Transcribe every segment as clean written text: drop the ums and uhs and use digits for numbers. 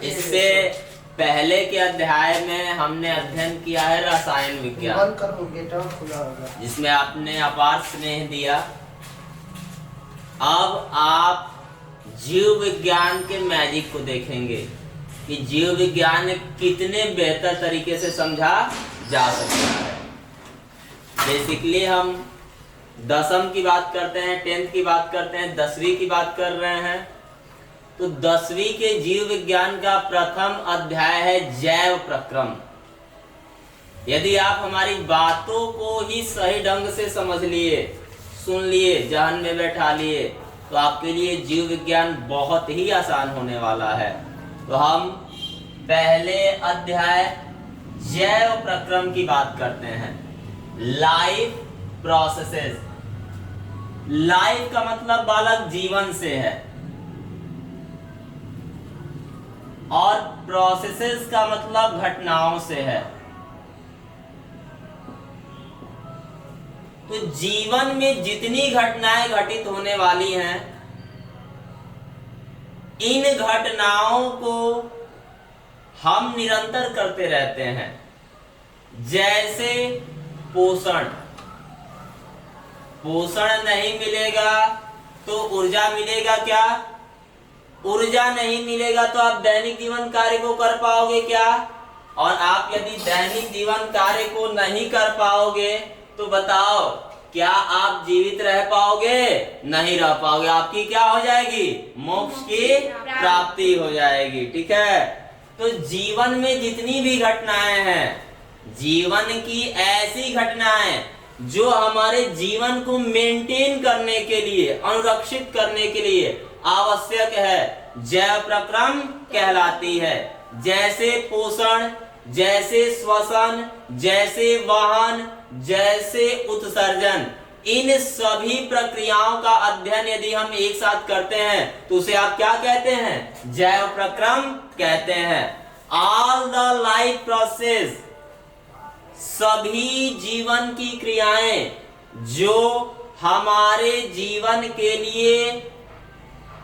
इससे पहले के अध्याय में हमने अध्ययन किया है रसायन विज्ञान, जिसमें आपने अपार स्नेह दिया। अब आप जीव विज्ञान के मैजिक को देखेंगे कि जीव विज्ञान कितने बेहतर तरीके से समझा जा सकता है। बेसिकली हम दसम की बात करते हैं, 10th की बात करते हैं, 10वीं की बात कर रहे हैं। तो 10वीं के जीव विज्ञान का प्रथम अध्याय है जैव प्रक्रम। यदि आप हमारी बातों को ही सही ढंग से समझ लिए, सुन लिए, जहन में बैठा लिए, तो आपके लिए जीव विज्ञान बहुत ही आसान होने वाला है। तो हम पहले अध्याय जैव प्रक्रम की बात करते हैं। Life processes. लाइफ का मतलब बालक जीवन से है, और प्रोसेसेस का मतलब घटनाओं से है। तो जीवन में जितनी घटनाएं घटित होने वाली हैं, इन घटनाओं को हम निरंतर करते रहते हैं। जैसे पोषण, पोषण नहीं मिलेगा तो ऊर्जा मिलेगा क्या? ऊर्जा नहीं मिलेगा तो आप दैनिक जीवन कार्य को कर पाओगे क्या? और आप यदि दैनिक जीवन कार्य को नहीं कर पाओगे तो बताओ, क्या आप जीवित रह पाओगे? नहीं रह पाओगे। आपकी क्या हो जाएगी? मोक्ष की प्राप्ति हो जाएगी। ठीक है। तो जीवन में जितनी भी घटनाएं हैं, जीवन की ऐसी घटनाएं जो हमारे जीवन को मेंटेन करने के लिए, अनुरक्षित करने के लिए आवश्यक है, जैव प्रक्रम कहलाती है। जैसे पोषण, जैसे श्वसन, जैसे वहन, जैसे उत्सर्जन, इन सभी प्रक्रियाओं का अध्ययन यदि हम एक साथ करते हैं तो उसे आप क्या कहते हैं? जैव प्रक्रम कहते हैं। ऑल द लाइफ प्रोसेस, सभी जीवन की क्रियाएं जो हमारे जीवन के लिए,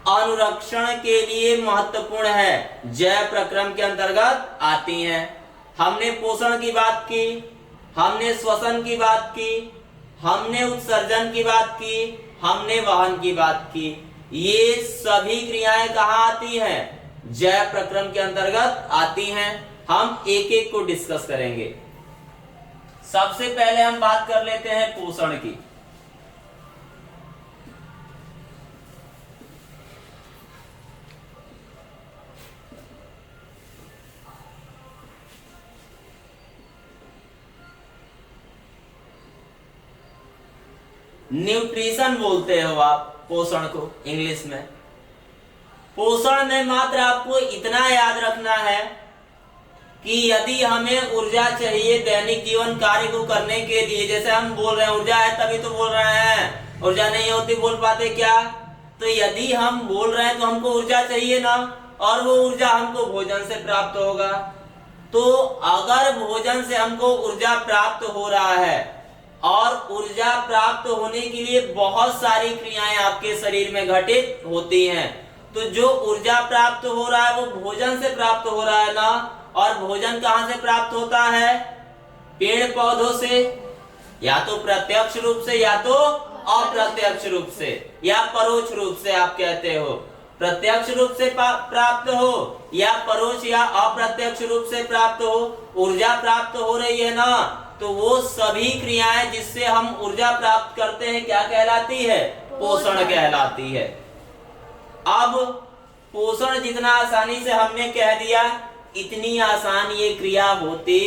अनुरक्षण के लिए महत्वपूर्ण है, जैव प्रक्रम के अंतर्गत आती हैं। हमने पोषण की बात की, हमने श्वसन की बात की, हमने उत्सर्जन की बात की, हमने वहन की बात की। ये सभी क्रियाएं कहाँ आती हैं? जैव प्रक्रम के अंतर्गत आती हैं। हम एक एक को डिस्कस करेंगे। सबसे पहले हम बात कर लेते हैं पोषण की। न्यूट्रिशन बोलते हो आप पोषण को इंग्लिश में। पोषण में मात्र आपको इतना याद रखना है कि यदि हमें ऊर्जा चाहिए दैनिक जीवन कार्य को करने के लिए, जैसे हम बोल रहे हैं ऊर्जा है तभी तो बोल रहे हैं, ऊर्जा नहीं होती बोल पाते क्या? तो यदि हम बोल रहे हैं तो हमको ऊर्जा चाहिए ना, और वो ऊर्जा हमको भोजन से प्राप्त होगा। तो अगर भोजन से हमको ऊर्जा प्राप्त हो रहा है, और ऊर्जा प्राप्त होने के लिए बहुत सारी क्रियाएं आपके शरीर में घटित होती हैं, तो जो ऊर्जा प्राप्त हो रहा है वो भोजन से प्राप्त हो रहा है ना। और भोजन कहां से प्राप्त होता है? पेड़ पौधों से, या तो प्रत्यक्ष रूप से या तो अप्रत्यक्ष रूप से, या परोक्ष रूप से। आप कहते हो प्रत्यक्ष रूप से प्राप्त हो या परोक्ष या अप्रत्यक्ष रूप से प्राप्त हो, ऊर्जा प्राप्त हो रही है ना। तो वो सभी क्रियाएं जिससे हम ऊर्जा प्राप्त करते हैं क्या कहलाती है? पोषण कहलाती है। अब पोषण जितना आसानी से हमने कह दिया, इतनी आसान ये क्रिया होती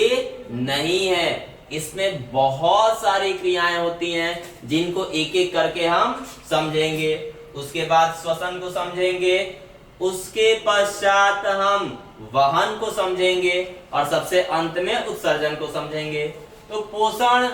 नहीं है। इसमें बहुत सारी क्रियाएं होती हैं जिनको एक एक करके हम समझेंगे। उसके बाद श्वसन को समझेंगे, उसके पश्चात हम वहन को समझेंगे, और सबसे अंत में उत्सर्जन को समझेंगे। तो पोषण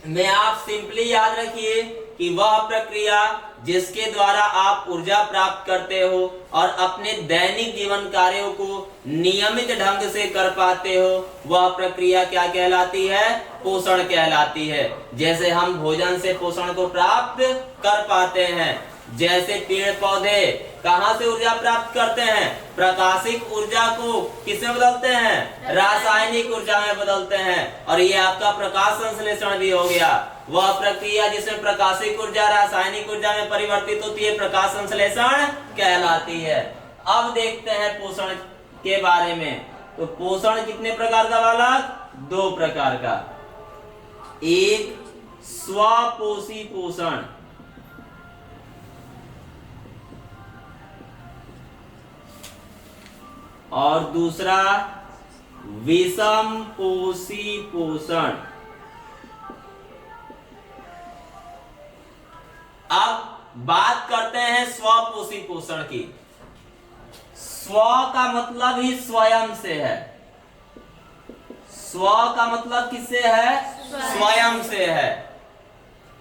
में आप सिंपली याद रखिए कि वह प्रक्रिया जिसके द्वारा आप ऊर्जा प्राप्त करते हो और अपने दैनिक जीवन कार्यों को नियमित ढंग से कर पाते हो, वह प्रक्रिया क्या कहलाती है? पोषण कहलाती है। जैसे हम भोजन से पोषण को प्राप्त कर पाते हैं, जैसे पेड़ पौधे कहां से ऊर्जा प्राप्त करते हैं? प्राकाशिक ऊर्जा को किसमें बदलते हैं? रासायनिक ऊर्जा में बदलते हैं। और ये आपका प्रकाश संश्लेषण भी हो गया। वह प्रक्रिया जिसमें प्रकाशिक ऊर्जा रासायनिक ऊर्जा में परिवर्तित होती है प्रकाश संश्लेषण कहलाती है। अब देखते हैं पोषण के बारे में। तो पोषण कितने प्रकार का बालक? 2 प्रकार का। एक स्वपोषी पोषण, और दूसरा विषमपोषी पोषण। अब बात करते हैं स्वपोषी पोषण की। स्व का मतलब ही स्वयं से है। स्व का मतलब किससे है? स्वयं से है।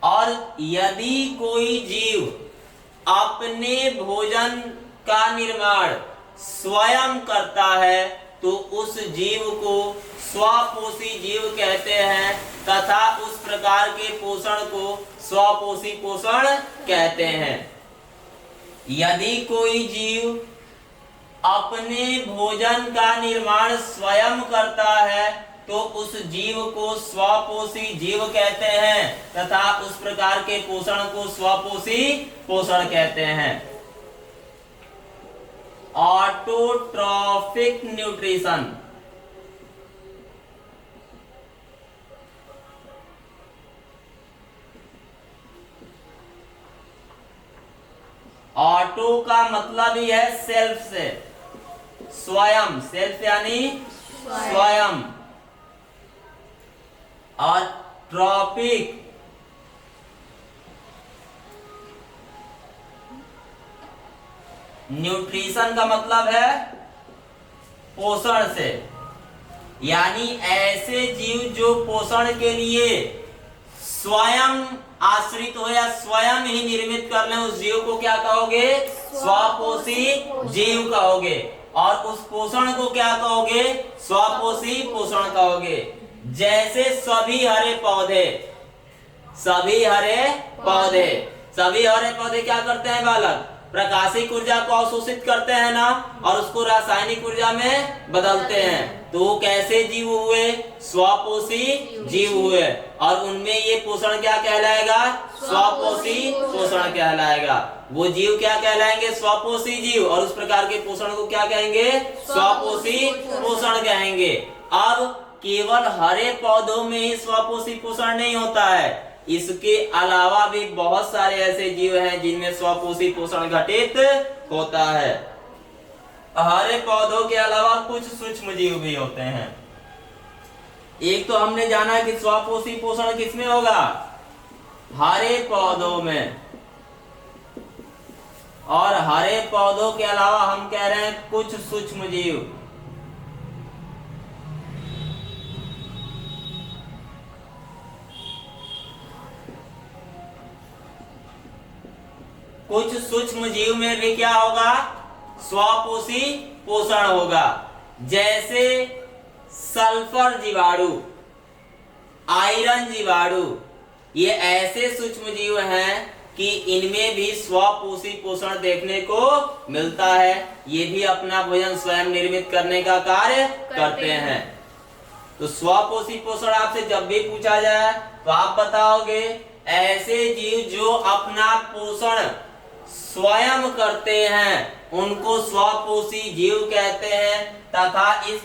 और यदि कोई जीव अपने भोजन का निर्माण स्वयं करता है तो उस जीव को स्वपोषी जीव कहते हैं तथा उस प्रकार के पोषण को स्वपोषी पोषण कहते हैं। यदि कोई जीव अपने भोजन का निर्माण स्वयं करता है तो उस जीव को स्वपोषी जीव कहते हैं तथा उस प्रकार के पोषण को स्वपोषी पोषण कहते हैं। ऑटोट्रॉफिक न्यूट्रिशन, ऑटो का मतलब ही है सेल्फ से, स्वयं। सेल्फ यानी स्वयं। और ट्रॉपिक न्यूट्रिशन का मतलब है पोषण से, यानी ऐसे जीव जो पोषण के लिए स्वयं आश्रित हो या स्वयं ही निर्मित कर ले, उस जीव को क्या कहोगे? स्वपोषी जीव कहोगे। और उस पोषण को क्या कहोगे? स्वपोषी पोषण कहोगे। जैसे सभी हरे पौधे, सभी हरे पौधे, सभी हरे पौधे क्या करते हैं बालक? प्रकाशिक ऊर्जा को अवशोषित करते हैं ना, और उसको रासायनिक ऊर्जा में बदलते हैं। तो वो कैसे जीव हुए? स्वपोषी जीव हुए। और उनमें ये पोषण क्या कहलाएगा? स्वपोषी पोषण कहलाएगा। वो जीव क्या कहलाएंगे? स्वपोषी जीव। और उस प्रकार के पोषण को क्या कहेंगे? स्वपोषी पोषण कहेंगे। अब केवल हरे पौधों में ही स्वपोषी पोषण नहीं होता है, इसके अलावा भी बहुत सारे ऐसे जीव हैं जिनमें स्वपोषी पोषण घटित होता है। हरे पौधों के अलावा कुछ सूक्ष्म जीव भी होते हैं। एक तो हमने जाना कि स्वपोषी पोषण किसमें होगा? हरे पौधों में। और हरे पौधों के अलावा हम कह रहे हैं कुछ सूक्ष्म जीव। कुछ सूक्ष्म जीव में भी क्या होगा? स्वपोषी पोषण होगा। जैसे सल्फर जीवाणु, आयरन जीवाणु, ये ऐसे सूक्ष्म जीव हैं कि इनमें भी स्वपोषी पोषण देखने को मिलता है। ये भी अपना भोजन स्वयं निर्मित करने का कार्य करते हैं। तो स्वपोषी पोषण आपसे जब भी पूछा जाए तो आप बताओगे ऐसे जीव जो अपना पोषण स्वयं करते हैं उनको स्वपोषी जीव कहते हैं तथा इस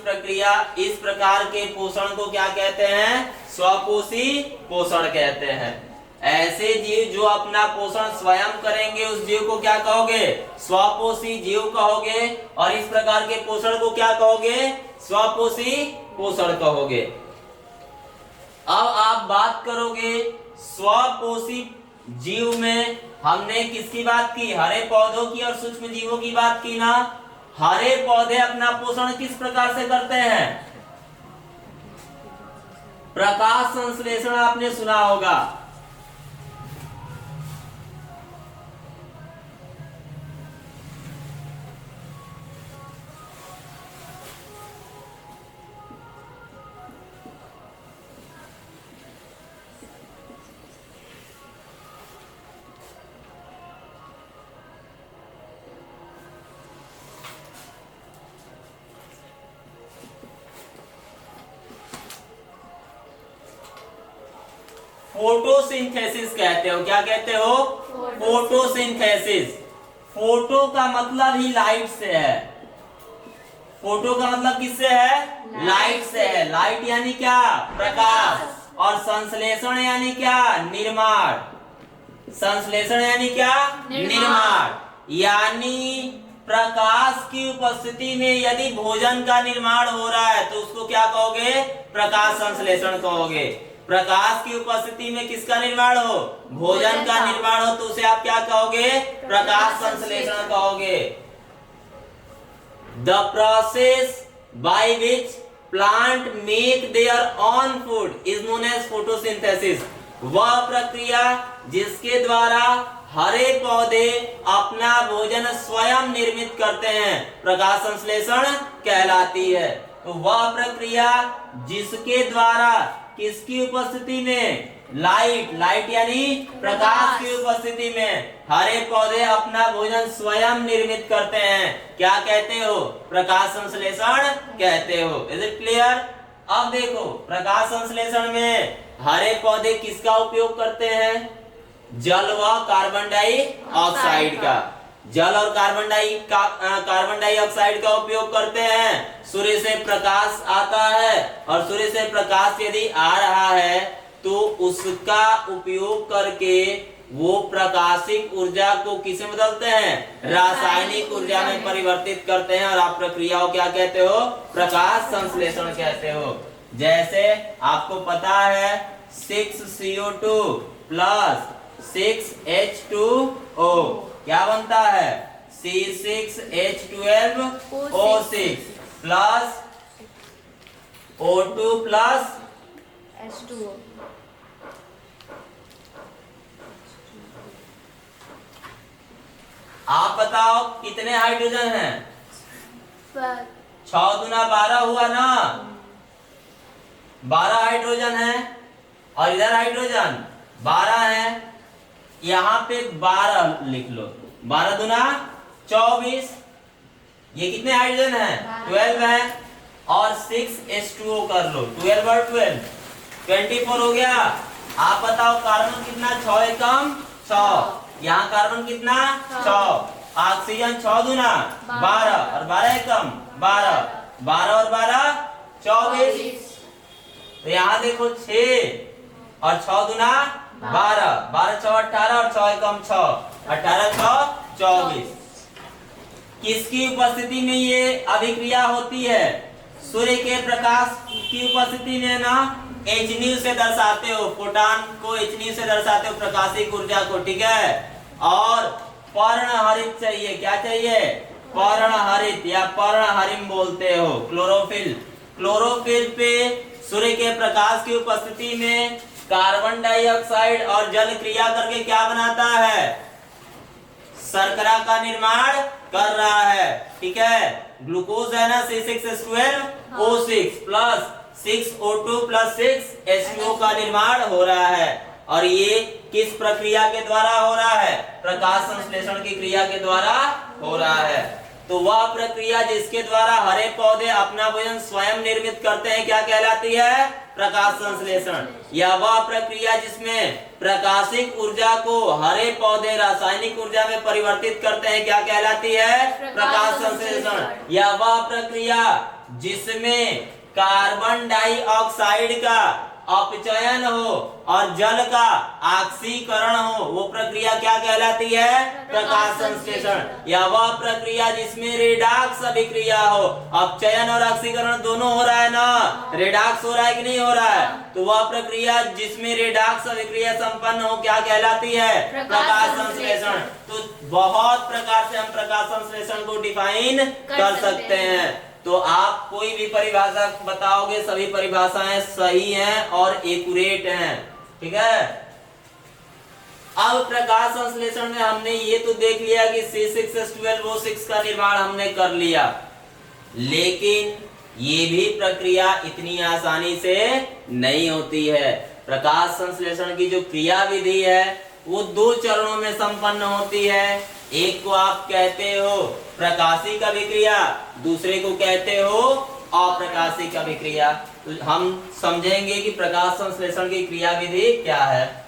प्रकार के पोषण को क्या कहते हैं? स्वपोषी पोषण कहते हैं। ऐसे जीव जो अपना पोषण स्वयं करेंगे उस जीव को क्या कहोगे? स्वपोषी जीव कहोगे। और इस प्रकार के पोषण को क्या कहोगे? स्वपोषी पोषण कहोगे। अब आप बात करोगे स्वपोषी जीव में हमने किसकी बात की? हरे पौधों की और सूक्ष्म जीवों की बात की ना। हरे पौधे अपना पोषण किस प्रकार से करते हैं? प्रकाश संश्लेषण आपने सुना होगा। फोटोसिंथेसिस कहते हो। क्या कहते हो? फोटोसिंथेसिस। फोटो का मतलब ही लाइट से है। फोटो का मतलब किससे है? लाइट से है। लाइट यानी क्या? प्रकाश। और संश्लेषण यानी क्या? निर्माण। संश्लेषण यानी क्या? निर्माण। यानी प्रकाश की उपस्थिति में यदि भोजन का निर्माण हो रहा है तो उसको क्या कहोगे? प्रकाश संश्लेषण कहोगे। प्रकाश की उपस्थिति में किसका निर्माण हो? भोजन का निर्माण हो तो उसे आप क्या कहोगे? प्रकाश संश्लेषण कहोगे। The process by which plant make their own food is known as photosynthesis। वह प्रक्रिया जिसके द्वारा हरे पौधे अपना भोजन स्वयं निर्मित करते हैं प्रकाश संश्लेषण कहलाती है। तो वह प्रक्रिया जिसके द्वारा किसकी उपस्थिति में? लाइट यानी प्रकाश की उपस्थिति में हरे पौधे अपना भोजन स्वयं निर्मित करते हैं, क्या कहते हो? प्रकाश संश्लेषण कहते हो। Is it clear? अब देखो, प्रकाश संश्लेषण में हरे पौधे किसका उपयोग करते हैं? जल व कार्बन डाइऑक्साइड का। जल और कार्बन डाइऑक्साइड का उपयोग करते हैं। सूर्य से प्रकाश आता है और सूर्य से प्रकाश यदि आ रहा है तो उसका उपयोग करके वो प्रकाशिक ऊर्जा को किसे बदलते हैं? रासायनिक ऊर्जा में परिवर्तित करते हैं और आप प्रक्रिया को क्या कहते हो? प्रकाश संश्लेषण कहते हो। जैसे आपको पता है 6CO2 प्लस 6H2O क्या बनता है? C6H12O6 plus O2 plus H2O। आप बताओ कितने हाइड्रोजन हैं? 6 दूना 12 हुआ ना? 12 हाइड्रोजन है और इधर हाइड्रोजन 12 है। यहाँ पे 12 लिख लो। 12 दूना 24। ये कितने हाइड्रोजन है? 12 है। और 6H2O कर लो। 12 और 12 24 हो गया। आप बताओ कार्बन कितना? 6 एकम 6। यहाँ कार्बन कितना? 6। ऑक्सीजन 6 दूना 12 और 12 एकम 12। 12 और 12 24। तो यहाँ देखो 6 और 6 दूना 12। 12 6 18 और 6 एकम 6। 18 6 24। किसकी उपस्थिति में ये अभिक्रिया होती है? सूर्य के प्रकाश की उपस्थिति में ना H से दर्शाते हो, फोटॉन को H से दर्शाते हो, प्रकाशिक ऊर्जा को, ठीक है। और पर्णहरित चाहिए। क्या चाहिए? पर्णहरित या पर्णहरिम बोलते हो, क्लोरोफिल। क्लोरोफिल पे सूर्य के प्रकाश की उपस्थिति में कार्बन डाइऑक्साइड और जल क्रिया करके क्या बनाता है? शर्करा का निर्माण कर रहा है, ठीक है। ग्लूकोज है ना, C6H12O6 plus 6O2 plus 6H2O का निर्माण हो रहा है। और ये किस प्रक्रिया के द्वारा हो रहा है? प्रकाश संश्लेषण की क्रिया के द्वारा हो रहा है। तो वह प्रक्रिया जिसके द्वारा हरे पौधे अपना भोजन स्वयं निर्मित करते हैं क्या कहलाती है? प्रकाश संश्लेषण। या वह प्रक्रिया जिसमें प्रकाशिक ऊर्जा को हरे पौधे रासायनिक ऊर्जा में परिवर्तित करते हैं क्या कहलाती है? प्रकाश संश्लेषण। या वह प्रक्रिया जिसमें कार्बन डाइऑक्साइड का अपचयन हो और जल का ऑक्सीकरण हो, वो प्रक्रिया क्या कहलाती है? प्रकाश संश्लेषण। या वह प्रक्रिया जिसमें रेडॉक्स अभिक्रिया हो, अपचयन और ऑक्सीकरण दोनों हो रहा है ना, रेडॉक्स हो रहा है कि नहीं हो रहा है, तो वह प्रक्रिया जिसमें रेडॉक्स अभिक्रिया संपन्न हो क्या कहलाती है? प्रकाश संश्लेषण। तो बहुत प्रकार से हम प्रकाश संश्लेषण को डिफाइन कर सकते हैं। तो आप कोई भी परिभाषा बताओगे, सभी परिभाषाएं सही हैं और एक्यूरेट हैं, ठीक है। अब प्रकाश संश्लेषण में हमने ये तो देख लिया कि C6H12O6 का निर्माण हमने कर लिया, लेकिन ये भी प्रक्रिया इतनी आसानी से नहीं होती है। प्रकाश संश्लेषण की जो क्रिया विधि है वो 2 चरणों में संपन्न होती है। एक को आप कहते हो प्रकाशिक अभिक्रिया, दूसरे को कहते हो अप्रकाशिक अभिक्रिया। तो हम समझेंगे कि प्रकाश संश्लेषण की क्रिया विधि क्या है।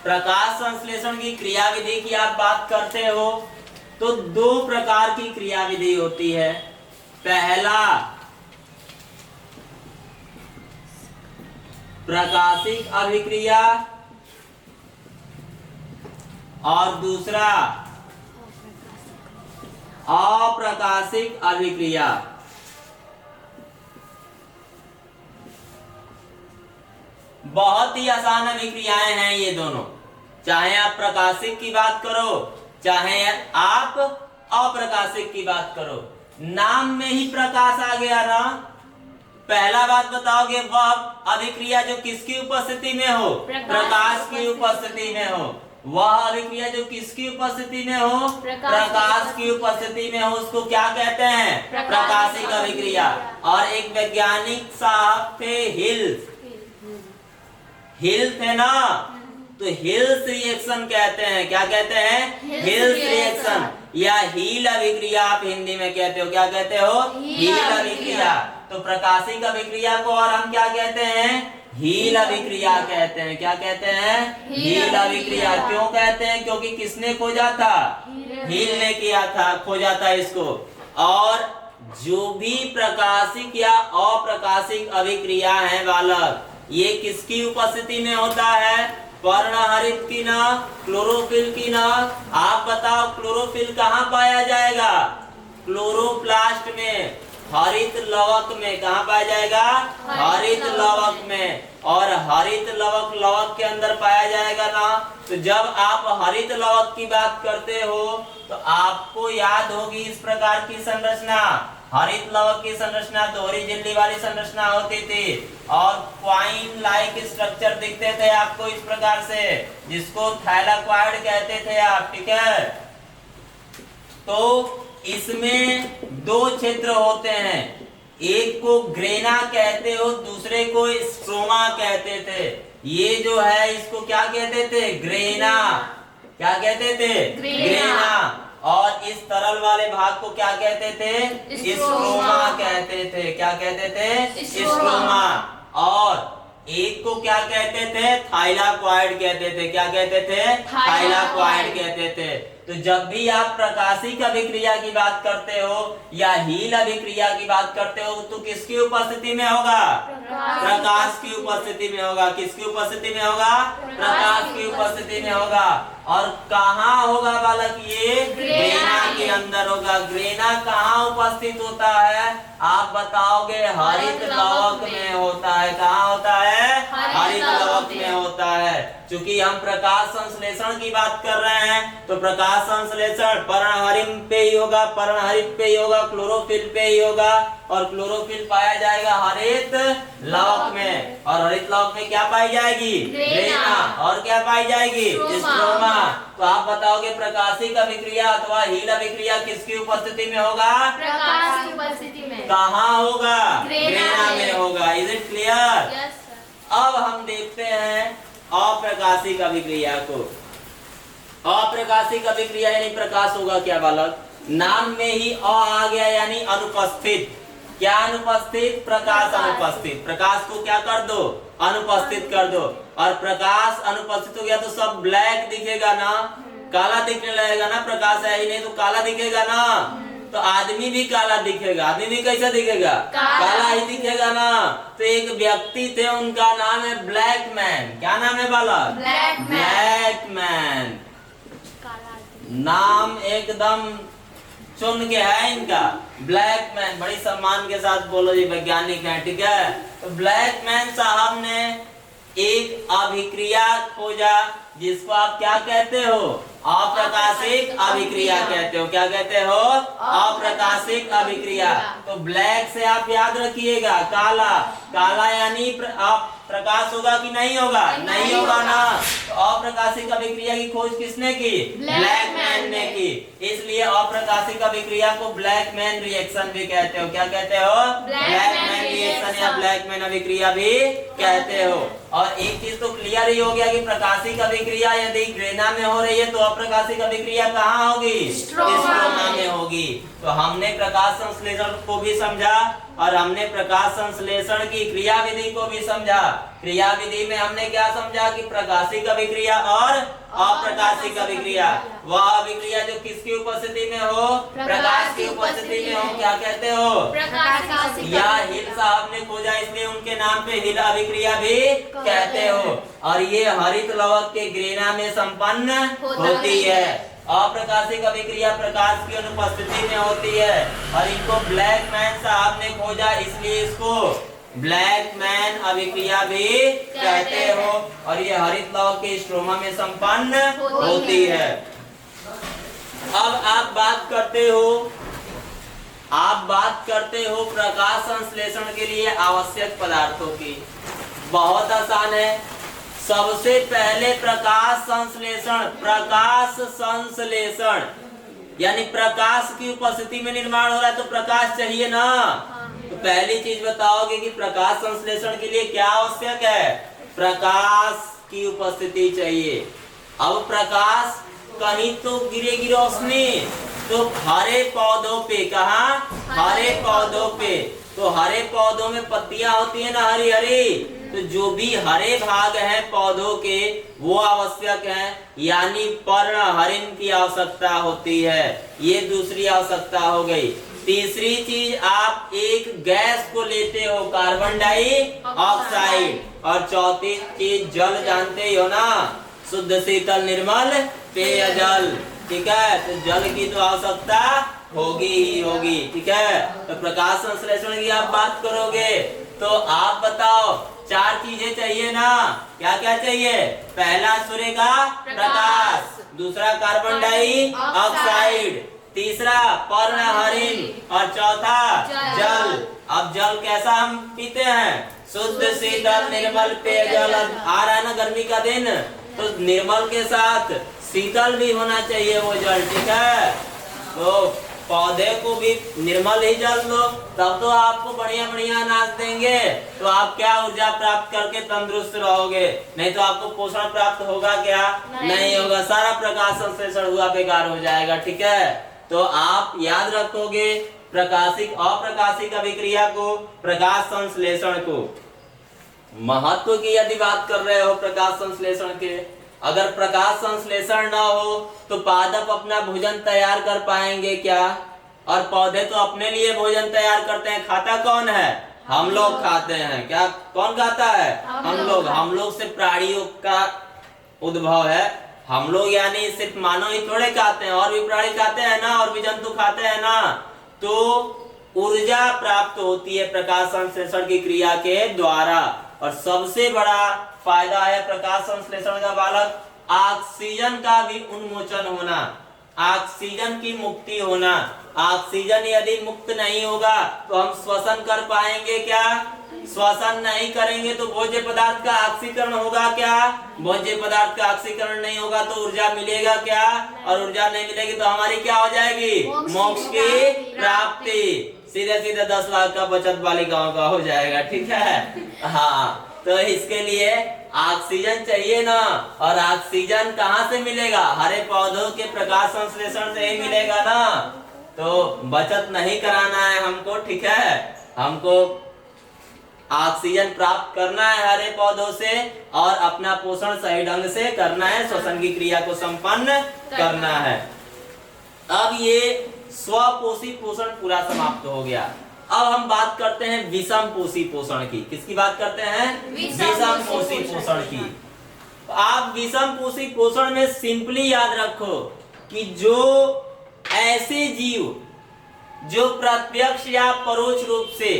प्रकाश संश्लेषण की क्रिया विधि की आप बात करते हो तो दो प्रकार की क्रिया विधि होती है। पहला प्रकाशिक अभिक्रिया और दूसरा अप्रकाशिक अभिक्रिया। बहुत ही आसान अभिक्रियाएं हैं ये दोनों, चाहे आप प्रकाशिक की बात करो चाहे आप अप्रकाशिक की बात करो। नाम में ही प्रकाश आ गया ना। पहला बात बताओगे वह अभिक्रिया जो किसकी उपस्थिति में हो, प्रकाश की उपस्थिति में हो। वह अभिक्रिया जो किसकी उपस्थिति में हो, प्रकाश की उपस्थिति में हो, उसको क्या कहते हैं, प्रकाशिक अभिक्रिया। और एक वैज्ञानिक साहब थे हिल थे ना, तो हिल्स रिएक्शन कहते हैं। क्या कहते हैं, हिल्स रिएक्शन या हील अभिक्रिया आप हिंदी में कहते हो। क्या कहते हो, हील अभिक्रिया। तो प्रकाशिक अभिक्रिया को और हम क्या कहते हैं, हील अभिक्रिया कहते हैं। क्या कहते हैं, हील अभिक्रिया। क्यों कहते हैं, क्योंकि किसने खोजा था, हील ने किया था, खोजा था इसको। और जो भी प्रकाशिक या अप्रकाशिक अभिक्रिया है बालक, ये किसकी उपस्थिति में होता है, पर्णहरित की ना, क्लोरोफिल की ना। आप बताओ क्लोरोफिल कहाँ पाया जाएगा, क्लोरोप्लास्ट में, हरित लवक में। कहाँ पाया जाएगा, हरित लवक में। और हरित लवक के अंदर पाया जाएगा ना। तो जब आप हरित लवक की बात करते हो तो आपको याद होगी इस प्रकार की संरचना। हरित लवक की संरचना दोहरी झिल्ली वाली संरचना होती थी और क्वाइन लाइक स्ट्रक्चर दिखते थे आपको इस प्रकार से, जिसको थैलाक्वाइड कहते थे आप। ठीक है, तो इसमें दो क्षेत्र होते हैं, एक को ग्रेना कहते हो, दूसरे को स्ट्रोमा कहते थे। ये जो है इसको क्या कहते थे, ग्रेना। क्या कहते थे, ग्रेना। और इस तरल वाले भाग को क्या कहते थे, स्ट्रोमा कहते थे। क्या कहते थे, स्ट्रोमा। और एक को क्या कहते थे, थाइलाक्वाइड कहते थे। क्या कहते थे, थाइलाक्वाइड कहते थे। तो जब भी आप प्रकाशिक अभिक्रिया की बात करते हो या हील अभिक्रिया की बात करते हो तो किसकी उपस्थिति में होगा, प्रकाश की उपस्थिति में होगा। किसकी उपस्थिति में होगा, प्रकाश की उपस्थिति में होगा। और कहाँ होगा बालक, ये ग्रेना के अंदर होगा। ग्रेना कहाँ उपस्थित होता है, आप बताओगे, हरित लवक में होता है। कहाँ होता है, हरित लवक में होता है। चूंकि हम प्रकाश संश्लेषण की बात कर रहे हैं तो प्रकाश संश्लेषण पर्णहरित पे ही होगा, पर्णहरित पे ही होगा, क्लोरोफिल पे ही होगा। और क्लोरोफिल पाया जाएगा हरित लवक में, और हरित लवक में क्या पाई जाएगी, ग्रेना। और क्या पाई जाएगी, स्ट्रोमा। तो आप बताओगे प्रकाशिक अभिक्रिया अथवा हील अभिक्रिया किसकी उपस्थिति में होगा, प्रकाश की उपस्थिति में। कहाँ होगा, ग्रेना में होगा। Is it clear? Yes sir. अब हम देखते हैं अप्रकाशिक अभिक्रिया को। अप्रकाशिक अभिक्रिया यानी प्रकाश होगा क्या बालक, नाम में ही आ गया यानी अनुपस्थित। क्या अनुपस्थित, प्रकाश अनुपस्थित। प्रकाश को क्या कर दो, अनुपस्थित कर दो। और प्रकाश अनुपस्थित हो गया तो सब ब्लैक दिखेगा ना, काला दिखने लगेगा ना। प्रकाश है ही नहीं तो काला दिखेगा ना। तो आदमी भी काला दिखेगा। आदमी भी कैसा दिखेगा, काला ही दिखेगा ना। तो एक व्यक्ति थे, उनका नाम है ब्लैक मैन। क्या नाम है बालक, ब्लैक मैन। नाम एकदम चुन के है इनका, ब्लैक मैन। बड़ी सम्मान के साथ बोलो जी, वैज्ञानिक है। ठीक है, तो ब्लैक मैन साहब ने एक अभिक्रिया खोजा जिसको आप क्या कहते हो? अप्रकाशिक अभिक्रिया कहते हो। क्या कहते हो? अप्रकाशिक अभिक्रिया। तो ब्लैक से आप याद रखिएगा काला, काला यानी प्रकाश होगा कि नहीं होगा? नहीं होगा ना। तो अप्रकाशिक अभिक्रिया की खोज किसने की? ब्लैकमैन ने की। इसलिए अप्रकाशिक अभिक्रिया को ब्लैकमैन रिएक्शन भी कहते हो। क्या कहते हो? ब्लैकमैन रिएक्शन या ब्लैकमैन अभिक्रिया भी कहते हो। और एक चीज तो क्लियर ही हो गया कि प्रकाशिक अभिक्रिया यदि ग्रेना में हो रही है तो अप्रकाशिक अभिक्रिया कहाँ होगी? स्ट्रोमा में होगी। तो हमने प्रकाश संश्लेषण को भी समझा और हमने प्रकाश संश्लेषण की क्रिया विधि को भी समझा। क्रिया विधि में हमने क्या समझा कि प्रकाशिक अभिक्रिया और अप्रकाशिक अभिक्रिया, वह अभिक्रिया जो किसकी उपस्थिति में हो? प्रकाश की उपस्थिति में हो। क्या कहते हो? या हिल साहब ने खोजा इसलिए उनके नाम पे हिल अभिक्रिया भी कहते हो। और ये हरित लवक के ग्रेना में संपन्न होती है। अप्रकाशिक अभिक्रिया प्रकाश की अनुपस्थिति में होती है और इनको ब्लैकमैन साहब ने खोजा इसलिए इसको ब्लैकमैन अभिक्रिया भी कहते हो। और ये हरित लवक के स्ट्रोमा में संपन्न होती है। अब आप बात करते हो प्रकाश संश्लेषण के लिए आवश्यक पदार्थों की। बहुत आसान है। सबसे पहले प्रकाश संश्लेषण यानी प्रकाश की उपस्थिति में निर्माण हो रहा है तो प्रकाश चाहिए ना। तो पहली चीज बताओगे कि प्रकाश संश्लेषण के लिए क्या आवश्यक है? प्रकाश की उपस्थिति चाहिए। अब प्रकाश कहीं तो गिरेगी रोशनी, तो हरे पौधों पे, कहा? हरे पौधों पे। तो हरे पौधों में पत्तियां होती है ना हरी हरी, तो जो भी हरे भाग हैं पौधों के वो आवश्यक हैं, यानी पर्णहरिण की आवश्यकता होती है। ये दूसरी आवश्यकता हो गई। तीसरी चीज आप एक गैस को लेते हो कार्बन डाइऑक्साइड। और चौथी चीज जल जानते ही हो ना, शुद्ध शीतल निर्मल पेयजल। ठीक है, तो जल की तो आवश्यकता होगी ही होगी। ठीक है, तो प्रकाश संश्लेषण की आप बात करोगे तो आप बताओ चार चीजें चाहिए ना। क्या क्या चाहिए? पहला सूर्य का प्रकाश, दूसरा कार्बन डाइऑक्साइड, तीसरा पर्णहरिण और चौथा जल। अब जल कैसा हम पीते हैं? शुद्ध शीतल निर्मल पेयजल। आ रहा है ना गर्मी का दिन, तो निर्मल के साथ शीतल भी होना चाहिए वो जल। ठीक है, तो पौधे को भी निर्मल ही जल दो, तब तो आपको बढ़िया बढ़िया अनाज देंगे। तो आप क्या ऊर्जा प्राप्त करके तंदुरुस्त रहोगे, नहीं तो आपको पोषण प्राप्त होगा क्या? नहीं होगा। सारा प्रकाश संश्लेषण हुआ बेकार हो जाएगा। ठीक है, तो आप याद रखोगे प्रकाशिक अप्रकाशिक अभिक्रिया को, प्रकाश संश्लेषण को। महत्व की यदि बात कर रहे हो प्रकाश संश्लेषण के, अगर प्रकाश संश्लेषण ना हो तो पादप अपना भोजन तैयार कर पाएंगे क्या? और पौधे तो अपने लिए भोजन तैयार करते हैं। खाता कौन है? हम लोग खाते हैं। क्या कौन खाता है? हम लोग। हम लोग से प्राणियों का उद्भव है। हम लोग यानी सिर्फ मानव ही थोड़े खाते हैं, और भी प्राणी खाते हैं ना, और भी जंतु खाते हैं ना। तो ऊर्जा प्राप्त होती है प्रकाश संश्लेषण की क्रिया के द्वारा। और सबसे बड़ा फायदा है प्रकाश संश्लेषण का बालक, ऑक्सीजन का भी उन्मोचन होना, ऑक्सीजन की मुक्ति होना। ऑक्सीजन यदि मुक्त नहीं होगा तो हम श्वसन कर पाएंगे क्या? श्वसन नहीं करेंगे तो भोज्य पदार्थ का ऑक्सीकरण होगा क्या? भोज्य पदार्थ का ऑक्सीकरण नहीं होगा तो ऊर्जा मिलेगा क्या? और ऊर्जा नहीं मिलेगी तो हमारी क्या हो जाएगी? मोक्ष की प्राप्ति। सीधे सीधे 10 लाख का बचत बालिकाओं का हो जाएगा। ठीक है, हाँ। तो इसके लिए ऑक्सीजन चाहिए ना, और ऑक्सीजन कहाँ से मिलेगा? हरे पौधों के प्रकाश संश्लेषण से ही मिलेगा ना। तो बचत नहीं कराना है हमको। ठीक है, हमको ऑक्सीजन प्राप्त करना है हरे पौधों से और अपना पोषण सही ढंग से करना है, श्वसन की क्रिया को संपन्न करना है। अब ये स्वपोषी पोषण पूरा समाप्त हो गया। अब हम बात करते हैं विषम पोषी पोषण की। किसकी बात करते हैं? विषम पोषी पोषण की। आप विषम पोषी पोषण में सिंपली याद रखो कि जो ऐसे जीव जो प्रत्यक्ष या परोक्ष रूप से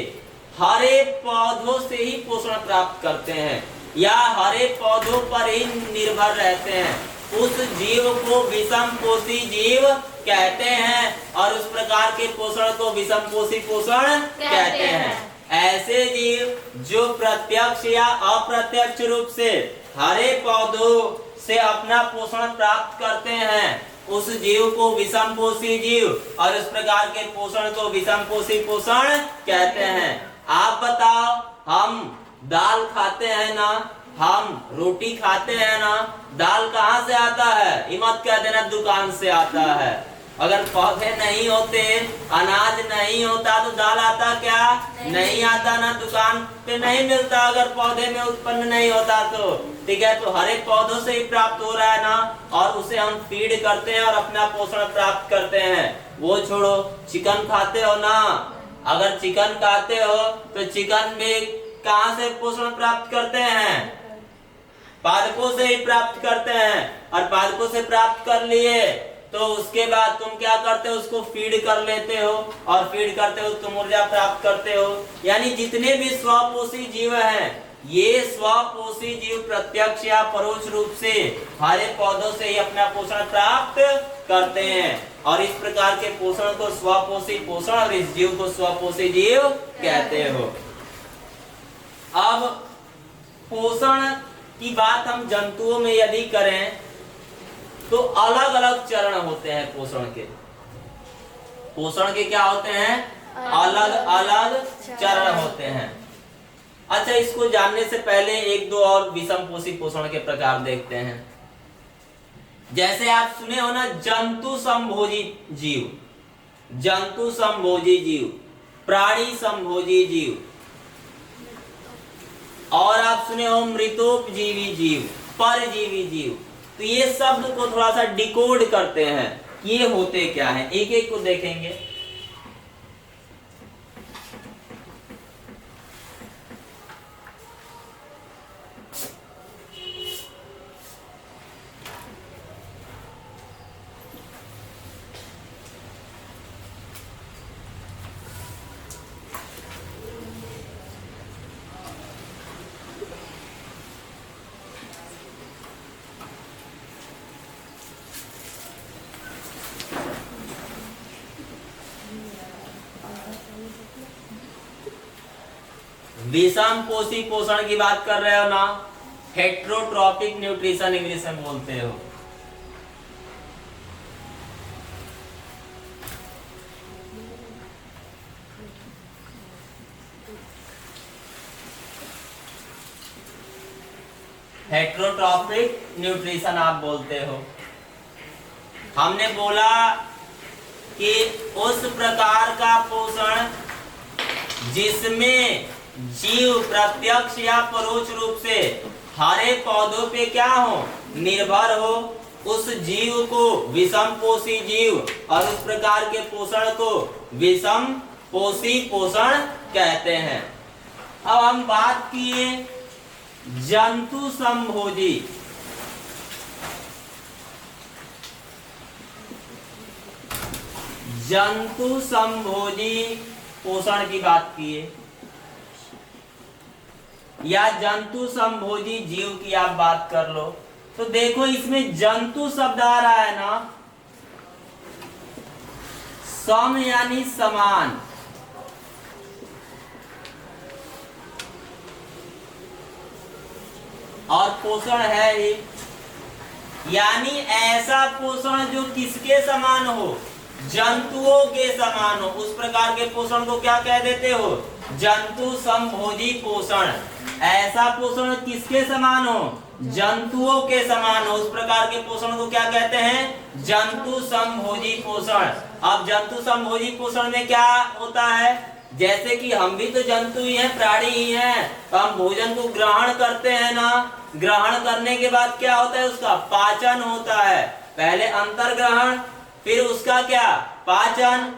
हरे पौधों से ही पोषण प्राप्त करते हैं, या हरे पौधों पर ही निर्भर रहते हैं, उस जीव को विषमपोषी जीव कहते हैं और उस प्रकार के पोषण को विषमपोषी पोषण कहते हैं। ऐसे जीव जो प्रत्यक्ष या अप्रत्यक्ष रूप से हरे पौधों से अपना पोषण प्राप्त करते हैं, उस जीव को विषमपोषी जीव और इस प्रकार के पोषण को विषमपोषी पोषण कहते हैं। आप बताओ, हम दाल खाते हैं ना, हम रोटी खाते हैं ना, दाल कहाँ से आता है? ये मत कह देना दुकान से आता है। अगर पौधे नहीं होते, अनाज नहीं होता तो दाल आता क्या? नहीं आता ना, दुकान पे नहीं मिलता अगर पौधे में उत्पन्न नहीं होता तो। ठीक है, तो हरे पौधों से ही प्राप्त हो रहा है ना, और उसे हम फीड करते हैं और अपना पोषण प्राप्त करते हैं। वो छोड़ो, चिकन खाते हो ना, अगर चिकन खाते हो तो चिकन में कहाँ से पोषण प्राप्त करते हैं? पादपों से ही प्राप्त करते हैं, और पादपों से प्राप्त कर लिए तो उसके बाद तुम क्या करते हो? उसको फीड कर लेते हो, और फीड करते हो तुम ऊर्जा प्राप्त करते हो। यानी जितने भी स्वपोषी जीव हैं, ये स्वपोषी जीव प्रत्यक्ष या परोक्ष रूप से हरे पौधों से ही अपना पोषण प्राप्त करते हैं, और इस प्रकार के पोषण को स्वपोषी पोषण और इस जीव को स्वपोषी जीव कहते हो। अब पोषण की बात हम जंतुओं में यदि करें तो अलग अलग चरण होते हैं पोषण के। पोषण के क्या होते हैं? अलग अलग चरण होते हैं। अच्छा, इसको जानने से पहले एक दो और विषमपोषी पोषण के प्रकार देखते हैं। जैसे आप सुने हो ना, जंतु संभोजी जीव, जंतु संभोजी जीव, प्राणी संभोजी जीव, और आप सुने हो मृतोपजीवी जीव, परजीवी जीव। तो ये शब्द को थोड़ा सा डिकोड करते हैं, ये होते क्या हैं, एक एक को देखेंगे। विषमपोषी पोषण की बात कर रहे हो ना, हेट्रोट्रॉपिक न्यूट्रिशन इंग्लिश में बोलते हो। हेट्रोट्रॉपिक न्यूट्रिशन आप बोलते हो। हमने बोला कि उस प्रकार का पोषण जिसमें जीव प्रत्यक्ष या परोक्ष रूप से हरे पौधों पे क्या हो? निर्भर हो, उस जीव को विषमपोषी जीव और उस प्रकार के पोषण को विषमपोषी पोषण कहते हैं। अब हम बात किए जंतु संभोजी। जंतु संभोजी पोषण की बात किए, या जंतु संभोजी जीव की आप बात कर लो, तो देखो इसमें जंतु शब्द आ रहा है ना, सम यानी समान, और पोषण है ही, यानी ऐसा पोषण जो किसके समान हो? जंतुओं के समान हो। उस प्रकार के पोषण को क्या कह देते हो? जंतु संभोजी पोषण। ऐसा पोषण किसके समान हो? जंतुओं के समान हो। उस प्रकार के पोषण को क्या कहते हैं? जंतु संभोजी पोषण। अब जंतु संभोजी पोषण में क्या होता है? जैसे कि हम भी तो जंतु ही हैं, प्राणी ही हैं, तो हम भोजन को ग्रहण करते हैं ना, ग्रहण करने के बाद क्या होता है? उसका पाचन होता है। पहले अंतर्ग्रहण, फिर उसका क्या? पाचन,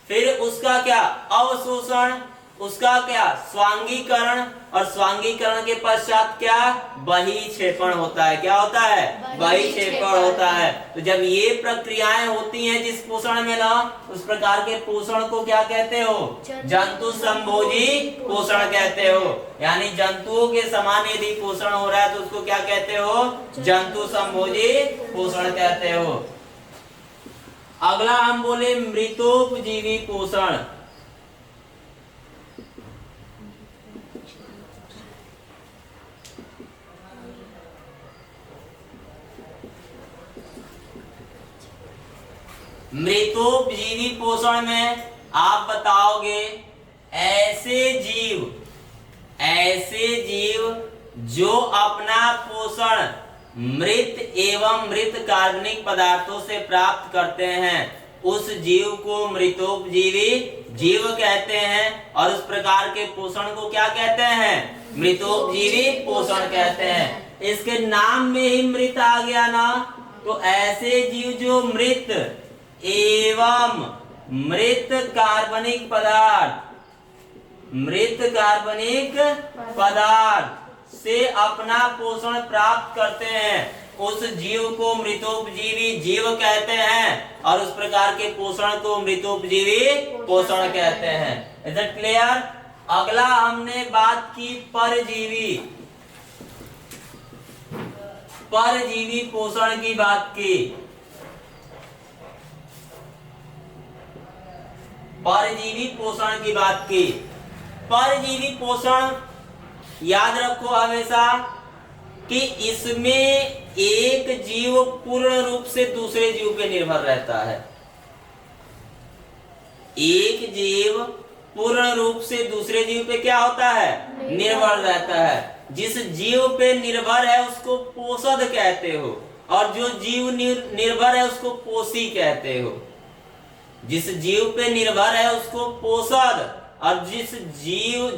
फिर उसका क्या? अवशोषण, उसका क्या स्वांगीकरण, और स्वांगीकरण के पश्चात क्या बहिक्षेपण होता है। क्या होता है बहिक्षेपण होता है। तो जब ये प्रक्रियाएं होती हैं जिस पोषण में ना, उस प्रकार के पोषण को क्या कहते हो जंतु संभोजी पोषण कहते हो। यानी जंतुओं के समान यदि पोषण हो रहा है तो उसको क्या कहते हो जंतु संभोजी पोषण कहते हो। अगला हम बोले मृतोपजीवी पोषण। मृतोपजीवी पोषण में आप बताओगे ऐसे जीव जो अपना पोषण मृत एवं मृत कार्बनिक पदार्थों से प्राप्त करते हैं, उस जीव को मृतोपजीवी जीव कहते हैं। और उस प्रकार के पोषण को क्या कहते हैं मृतोपजीवी पोषण कहते हैं। इसके नाम में ही मृत आ गया ना, तो ऐसे जीव जो मृत एवं मृत कार्बनिक पदार्थ से अपना पोषण प्राप्त करते हैं, उस जीव को मृतोपजीवी जीव कहते हैं। और उस प्रकार के पोषण को मृतोपजीवी पोषण कहते हैं। Is it clear? अगला हमने बात की परजीवी पोषण की बात की। परजीवी पोषण की बात की। परजीवी पोषण याद रखो हमेशा कि इसमें एक जीव पूर्ण रूप से दूसरे जीव पे निर्भर रहता है। एक जीव पूर्ण रूप से दूसरे जीव पे क्या होता है निर्भर रहता है। जिस जीव पे निर्भर है उसको पोषद कहते हो, और जो जीव निर्भर है उसको पोषी कहते हो। जिस जीव पे निर्भर है उसको पोषद, और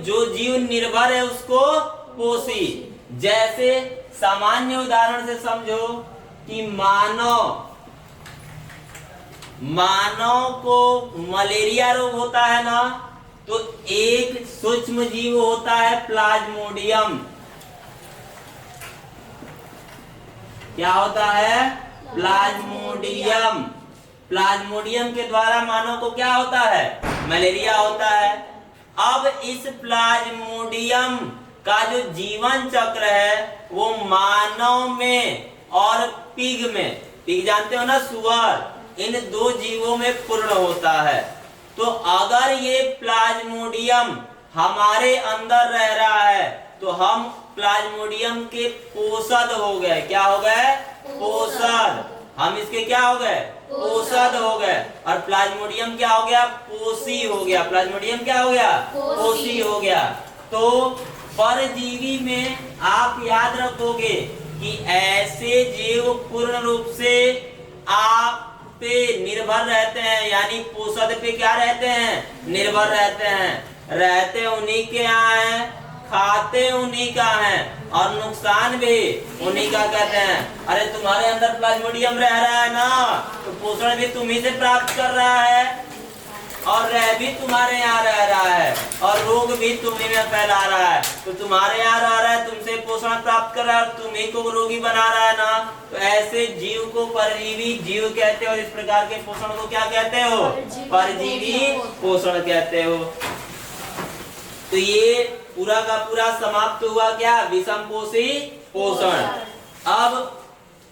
जो जीव निर्भर है उसको पोषी। जैसे सामान्य उदाहरण से समझो कि मानव को मलेरिया रोग होता है ना, तो एक सूक्ष्म जीव होता है प्लाज्मोडियम। क्या होता है प्लाज्मोडियम। प्लाज्मोडियम के द्वारा मानव को क्या होता है मलेरिया होता है। अब इस प्लाज्मोडियम का जो जीवन चक्र है वो मानव में और पिग जानते हो ना सुअर, इन दो जीवों में पूर्ण होता है। तो अगर ये प्लाज्मोडियम हमारे अंदर रह रहा है तो हम प्लाज्मोडियम के पोषद हो गए। क्या हो गए पोषद। हम इसके क्या हो गए पोषद हो गए। और प्लाज्मोडियम क्या हो गया पोषी हो गया। प्लाज्मोडियम क्या हो गया पोषी हो गया। तो परजीवी में आप याद रखोगे कि ऐसे जीव पूर्ण रूप से आप पे निर्भर रहते हैं, यानी पोषद पे क्या रहते हैं निर्भर रहते हैं। रहते उन्हीं के यहाँ है, खाते उन्हीं का है, और नुकसान भी उन्हीं का कहते हैं। अरे तुम्हारे अंदर प्लाज्मोडियम रह रहा है ना, तो पोषण भी तुम्ही से प्राप्त कर रहा है, और रह भी तुम्हारे यहाँ रह रहा है, और रोग भी तुम्ही में फैला रहा है। तो तुम्हारे यहाँ रह रहा है, तुमसे पोषण प्राप्त कर रहा है, तुम्ही को रोगी बना रहा है ना। तो ऐसे जीव को परजीवी जीव कहते हो। इस प्रकार के पोषण को क्या कहते हो परजीवी पोषण कहते हो। तो ये पूरा का पूरा समाप्त हुआ क्या विषमपोषी पोषण। अब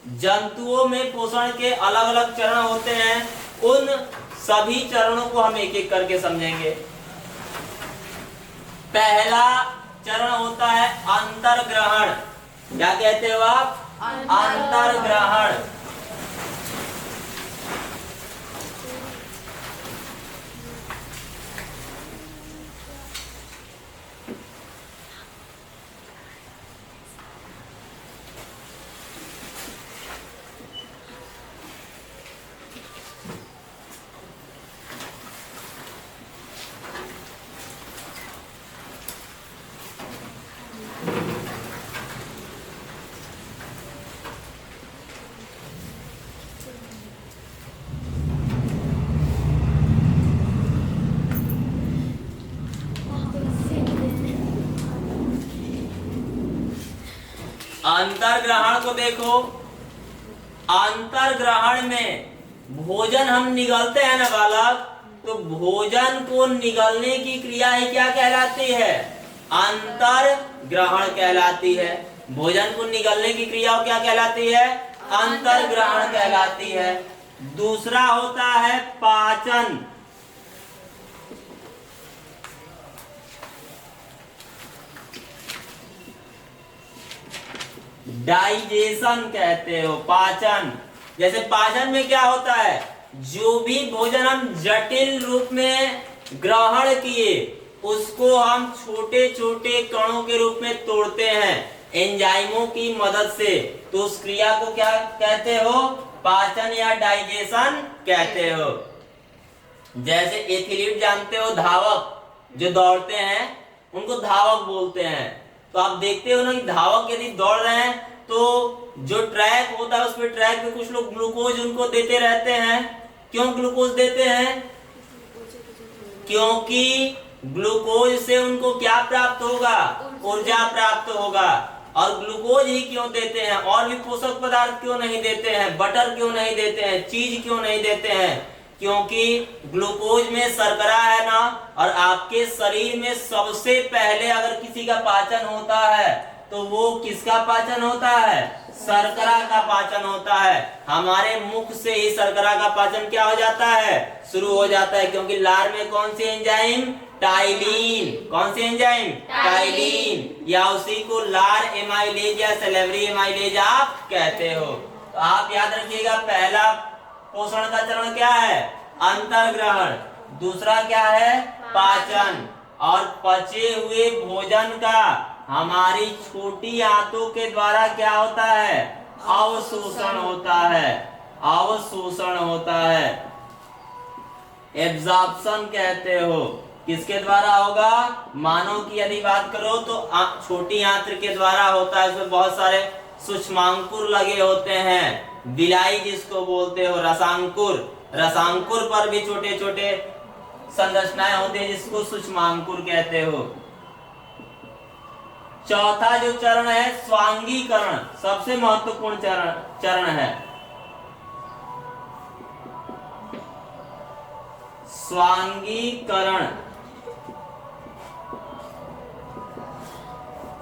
जंतुओं में पोषण के अलग अलग चरण होते हैं, उन सभी चरणों को हम एक एक करके समझेंगे। पहला चरण होता है अंतर्ग्रहण। क्या कहते हो आप अंतर्ग्रहण। अंतर ग्रहण को देखो, अंतर ग्रहण में भोजन हम निगलते हैं ना बालक, तो भोजन को निगलने की क्रिया ही क्या कहलाती है? अंतर ग्रहण कहलाती है। भोजन को निगलने की क्रिया क्या कहलाती है? अंतर ग्रहण कहलाती है। दूसरा होता है पाचन। डाइजेशन कहते हो, पाचन। जैसे पाचन में क्या होता है? जो भी भोजन हम जटिल रूप में ग्रहण किए उसको हम छोटे छोटे कणों के रूप में तोड़ते हैं एंजाइमों की मदद से, तो उस क्रिया को क्या कहते हो? पाचन या डाइजेशन कहते हो। जैसे एथलीट जानते हो, धावक जो दौड़ते हैं उनको धावक बोलते हैं। तो आप देखते हो ना कि धावक यदि दौड़ रहे हैं तो जो ट्रैक होता है उस पे ट्रैक पे कुछ लोग ग्लूकोज उनको देते रहते हैं। क्यों ग्लूकोज देते हैं? क्योंकि ग्लूकोज से उनको क्या प्राप्त होगा? ऊर्जा प्राप्त होगा। और ग्लूकोज ही क्यों देते हैं? और भी पोषक पदार्थ क्यों नहीं देते हैं? बटर क्यों नहीं देते हैं? चीज क्यों नहीं देते हैं? क्योंकि ग्लूकोज में शर्करा है ना, और आपके शरीर में सबसे पहले अगर किसी का पाचन होता है तो वो किसका पाचन होता है? शर्करा का पाचन होता है। हमारे मुख से ही शर्करा का पाचन क्या हो जाता है? शुरू हो जाता है। क्योंकि लार में कौन सी एंजाइम? टाइलिन। कौन सी एंजाइम? टाइलिन, या उसी को लार एमाइलेज या सेलेवरी एमाइलेज आप कहते हो। तो आप याद रखिएगा, पहला पोषण का चरण क्या है? अंतर ग्रहण। दूसरा क्या है? पाचन। और पचे हुए भोजन का हमारी छोटी आंतों के द्वारा क्या होता है? अवशोषण होता है। अवशोषण होता है, एब्जॉर्प्शन कहते हो। किसके द्वारा होगा? मानव की यदि बात करो तो छोटी आंत्र के द्वारा होता है। इसमें बहुत सारे सूक्ष्मांकुर लगे होते हैं, बिलाई जिसको बोलते हो, रसांकुर। रसांकुर पर भी छोटे छोटे संरचनाएं होती है जिसको सूक्ष्मांकुर कहते हो। चौथा जो चरण है स्वांगीकरण, सबसे महत्वपूर्ण चरण है। स्वांगीकरण,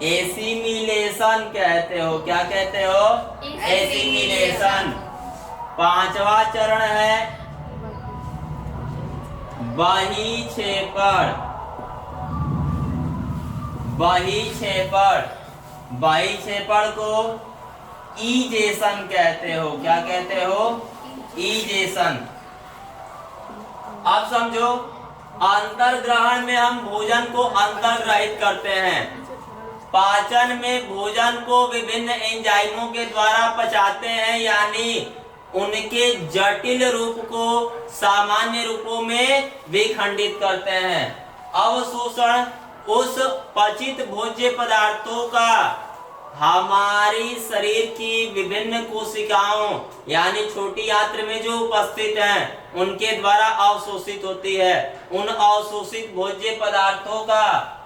एसिमिलेशन कहते हो। क्या कहते हो? एसिमिलेशन। पांचवा चरण है बहिक्षेपण। बहिक्षेपण, बहिक्षेपण को ईजेशन कहते हो। क्या कहते हो? ईजेशन। अब समझो, अंतर ग्रहण में हम भोजन को अंतर्ग्रहित करते हैं। पाचन में भोजन को विभिन्न एंजाइमों के द्वारा पचाते हैं, यानी उनके जटिल रूप को सामान्य रूपों में विखंडित करते हैं। अवशोषण, उस पचित भोज्य पदार्थों का हमारी शरीर की विभिन्न कोशिकाओं यानी छोटी आंत्र में जो उपस्थित हैं उनके द्वारा अवशोषित होती है। उन अवशोषित भोज्य पदार्थों का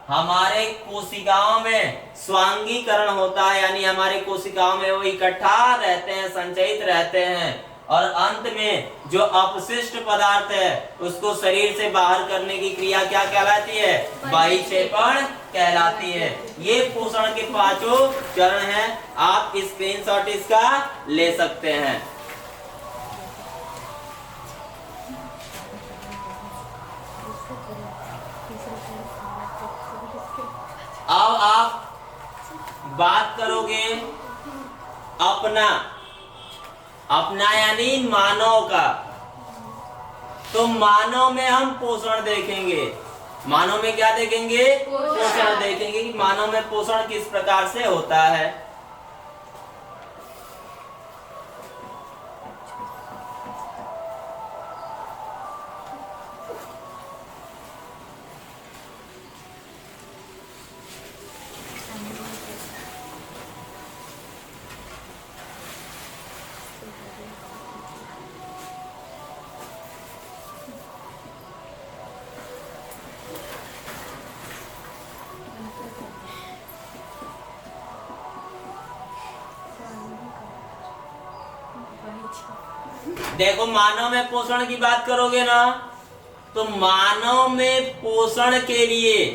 हमारे कोशिकाओं में स्वांगीकरण होता है, यानी हमारे कोशिकाओं में वो इकट्ठा रहते हैं, संचयित रहते हैं। और अंत में जो अपशिष्ट पदार्थ है उसको शरीर से बाहर करने की क्रिया क्या कहलाती है? बहिक्षेपण कहलाती है। ये पोषण के पांचों चरण हैं। आप स्क्रीनशॉट इसका ले सकते हैं। अब आप बात करोगे अपना यानी मानव का, तो मानव में हम पोषण देखेंगे। मानव में क्या देखेंगे? पोषण देखेंगे कि मानव में पोषण किस प्रकार से होता है। देखो मानव में पोषण की बात करोगे ना, तो मानव में पोषण के लिए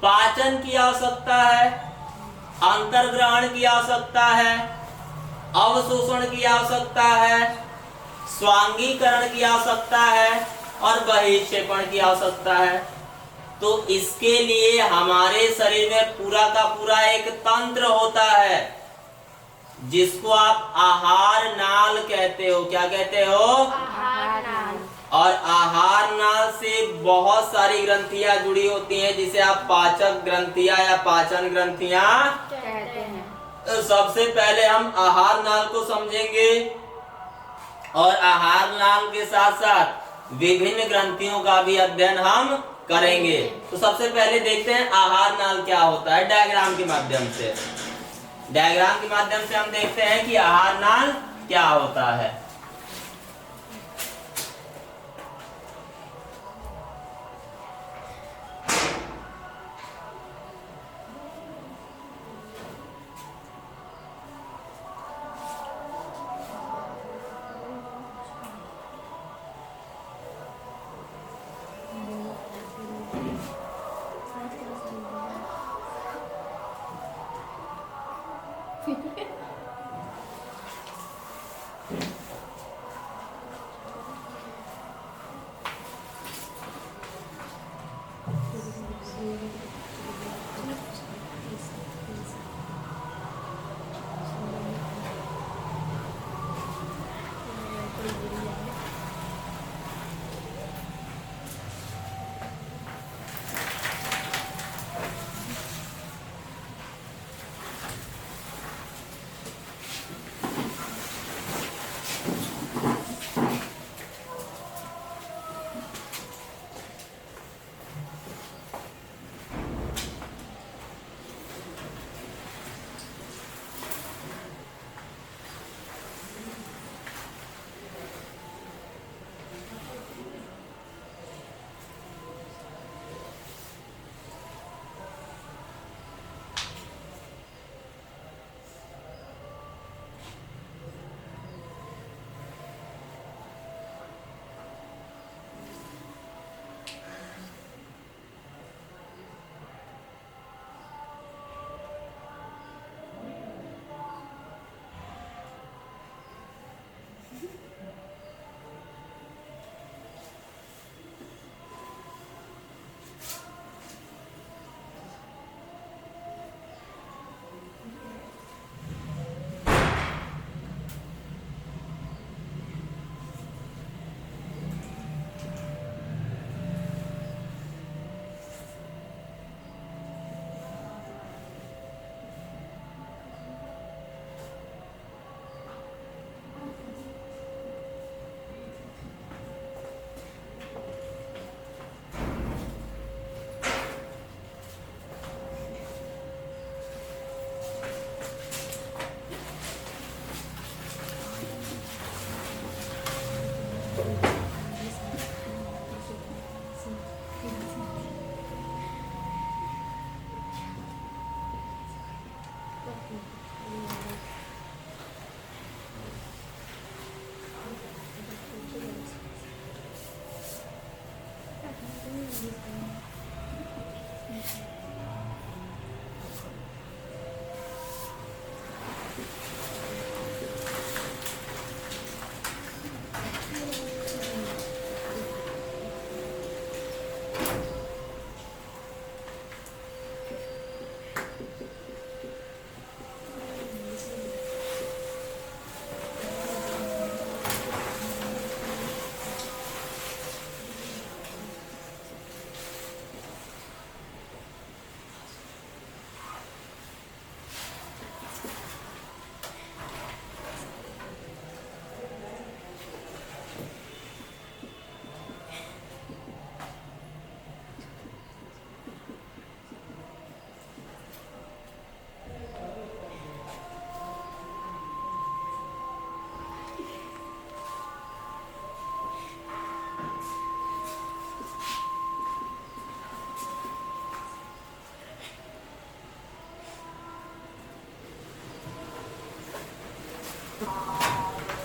पाचन की आवश्यकता है, अंतर्ग्रहण की आवश्यकता है, अवशोषण की आवश्यकता है, स्वांगीकरण की आवश्यकता है और बहिक्षेपण की आवश्यकता है। तो इसके लिए हमारे शरीर में पूरा का पूरा एक तंत्र होता है जिसको आप आहार नाल कहते हो। क्या कहते हो? आहार नाल। और आहार नाल से बहुत सारी ग्रंथियां जुड़ी होती हैं जिसे आप पाचक ग्रंथियां या पाचन ग्रंथियां कहते हैं। तो सबसे पहले हम आहार नाल को समझेंगे और आहार नाल के साथ साथ विभिन्न ग्रंथियों का भी अध्ययन हम करेंगे। तो सबसे पहले देखते हैं आहार नाल क्या होता है। डायग्राम के माध्यम से हम देखते हैं कि आहार नाल क्या होता है।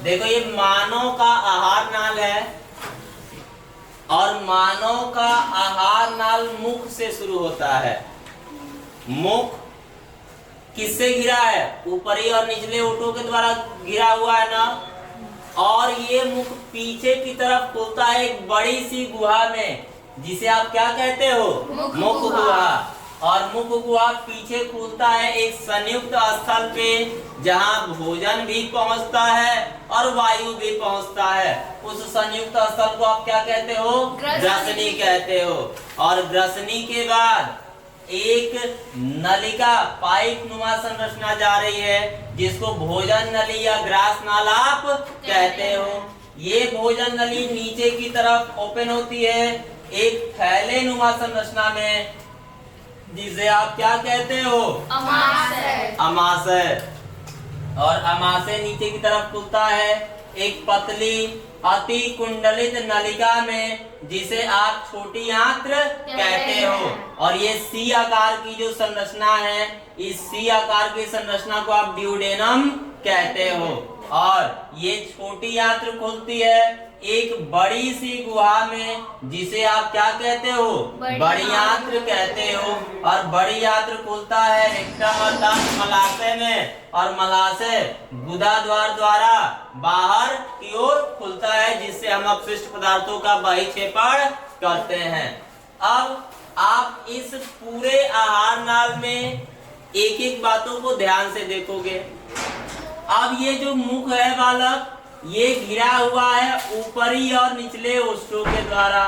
देखो ये मानव का आहार नाल है और मानव का आहार नाल मुख से शुरू होता है। मुख किससे घिरा है? ऊपरी और निचले ओठों के द्वारा घिरा हुआ है ना। और ये मुख पीछे की तरफ खुलता है एक बड़ी सी गुहा में, जिसे आप क्या कहते हो? मुख गुहा। और मुख गुहा पीछे खुलता है एक संयुक्त स्थल पे, जहां भोजन भी पहुंचता है और वायु भी पहुंचता है। उस संयुक्त स्थल को आप क्या कहते हो? ग्रसनी कहते हो। और ग्रसनी के बाद एक नलिका पाइप नुमा संरचना जा रही है, जिसको भोजन नली या ग्रास नाल आप कहते हो। ये भोजन नली नीचे की तरफ ओपन होती है एक थैले नुमा संरचना में, जिसे आप क्या कहते हो? अमाशय। अमाशय। और अमाशय नीचे की तरफ खुलता है एक पतली अति कुंडलित नलिका में, जिसे आप छोटी आंत्र कहते हो। और ये सी आकार की जो संरचना है, इस सी आकार की संरचना को आप ड्यूडेनम कहते हो। और ये छोटी आंत्र खुलती है एक बड़ी सी गुहा में, जिसे आप क्या कहते हो? बड़ी आंत्र कहते हो। और बड़ी आंत्र खुलता है रेक्टम अर्थात मलाशय में, और मलाशय गुदा द्वार द्वारा बाहर की ओर खुलता है, जिससे हम अपशिष्ट पदार्थों का बहिक्षेपण करते हैं। अब आप इस पूरे आहार नाल में एक एक बातों को ध्यान से देखोगे। अब ये जो मुख है बालक, ये घिरा हुआ है ऊपरी और निचले ओष्ठों के द्वारा।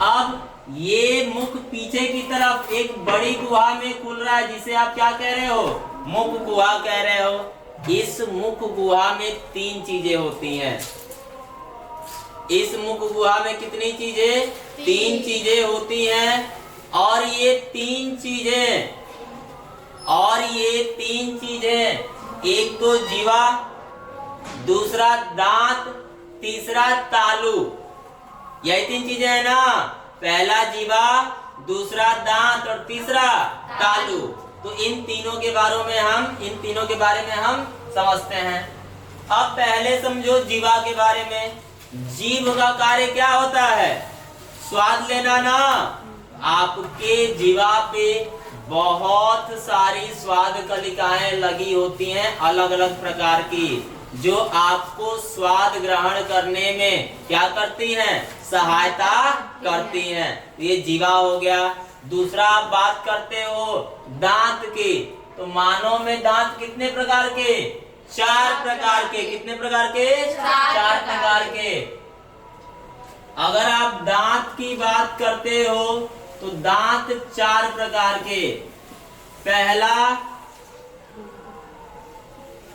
अब ये मुख पीछे की तरफ एक बड़ी गुहा में खुल रहा है, जिसे आप क्या कह रहे हो? मुख गुहा कह रहे हो। इस मुख गुहा में 3 चीजें होती हैं। इस मुख गुहा में कितनी चीजें? 3 चीजें होती हैं। और ये 3 चीजें एक तो जीवा, दूसरा दांत, तीसरा तालु। यही 3 चीजें है ना। पहला जीवा, दूसरा दांत और तीसरा तालु। तो इन तीनों के बारे में हम समझते हैं। अब पहले समझो जीवा के बारे में। जीभ का कार्य क्या होता है? स्वाद लेना ना। आपके जीवा पे बहुत सारी स्वाद कलिकाएं लगी होती हैं अलग अलग प्रकार की, जो आपको स्वाद ग्रहण करने में क्या करती हैं? सहायता करती हैं। ये जीवा हो गया। दूसरा आप बात करते हो दांत की, तो मानव में दांत कितने प्रकार के? 4 प्रकार के। कितने प्रकार के? 4 प्रकार के। अगर आप दांत की बात करते हो तो दांत 4 प्रकार के। पहला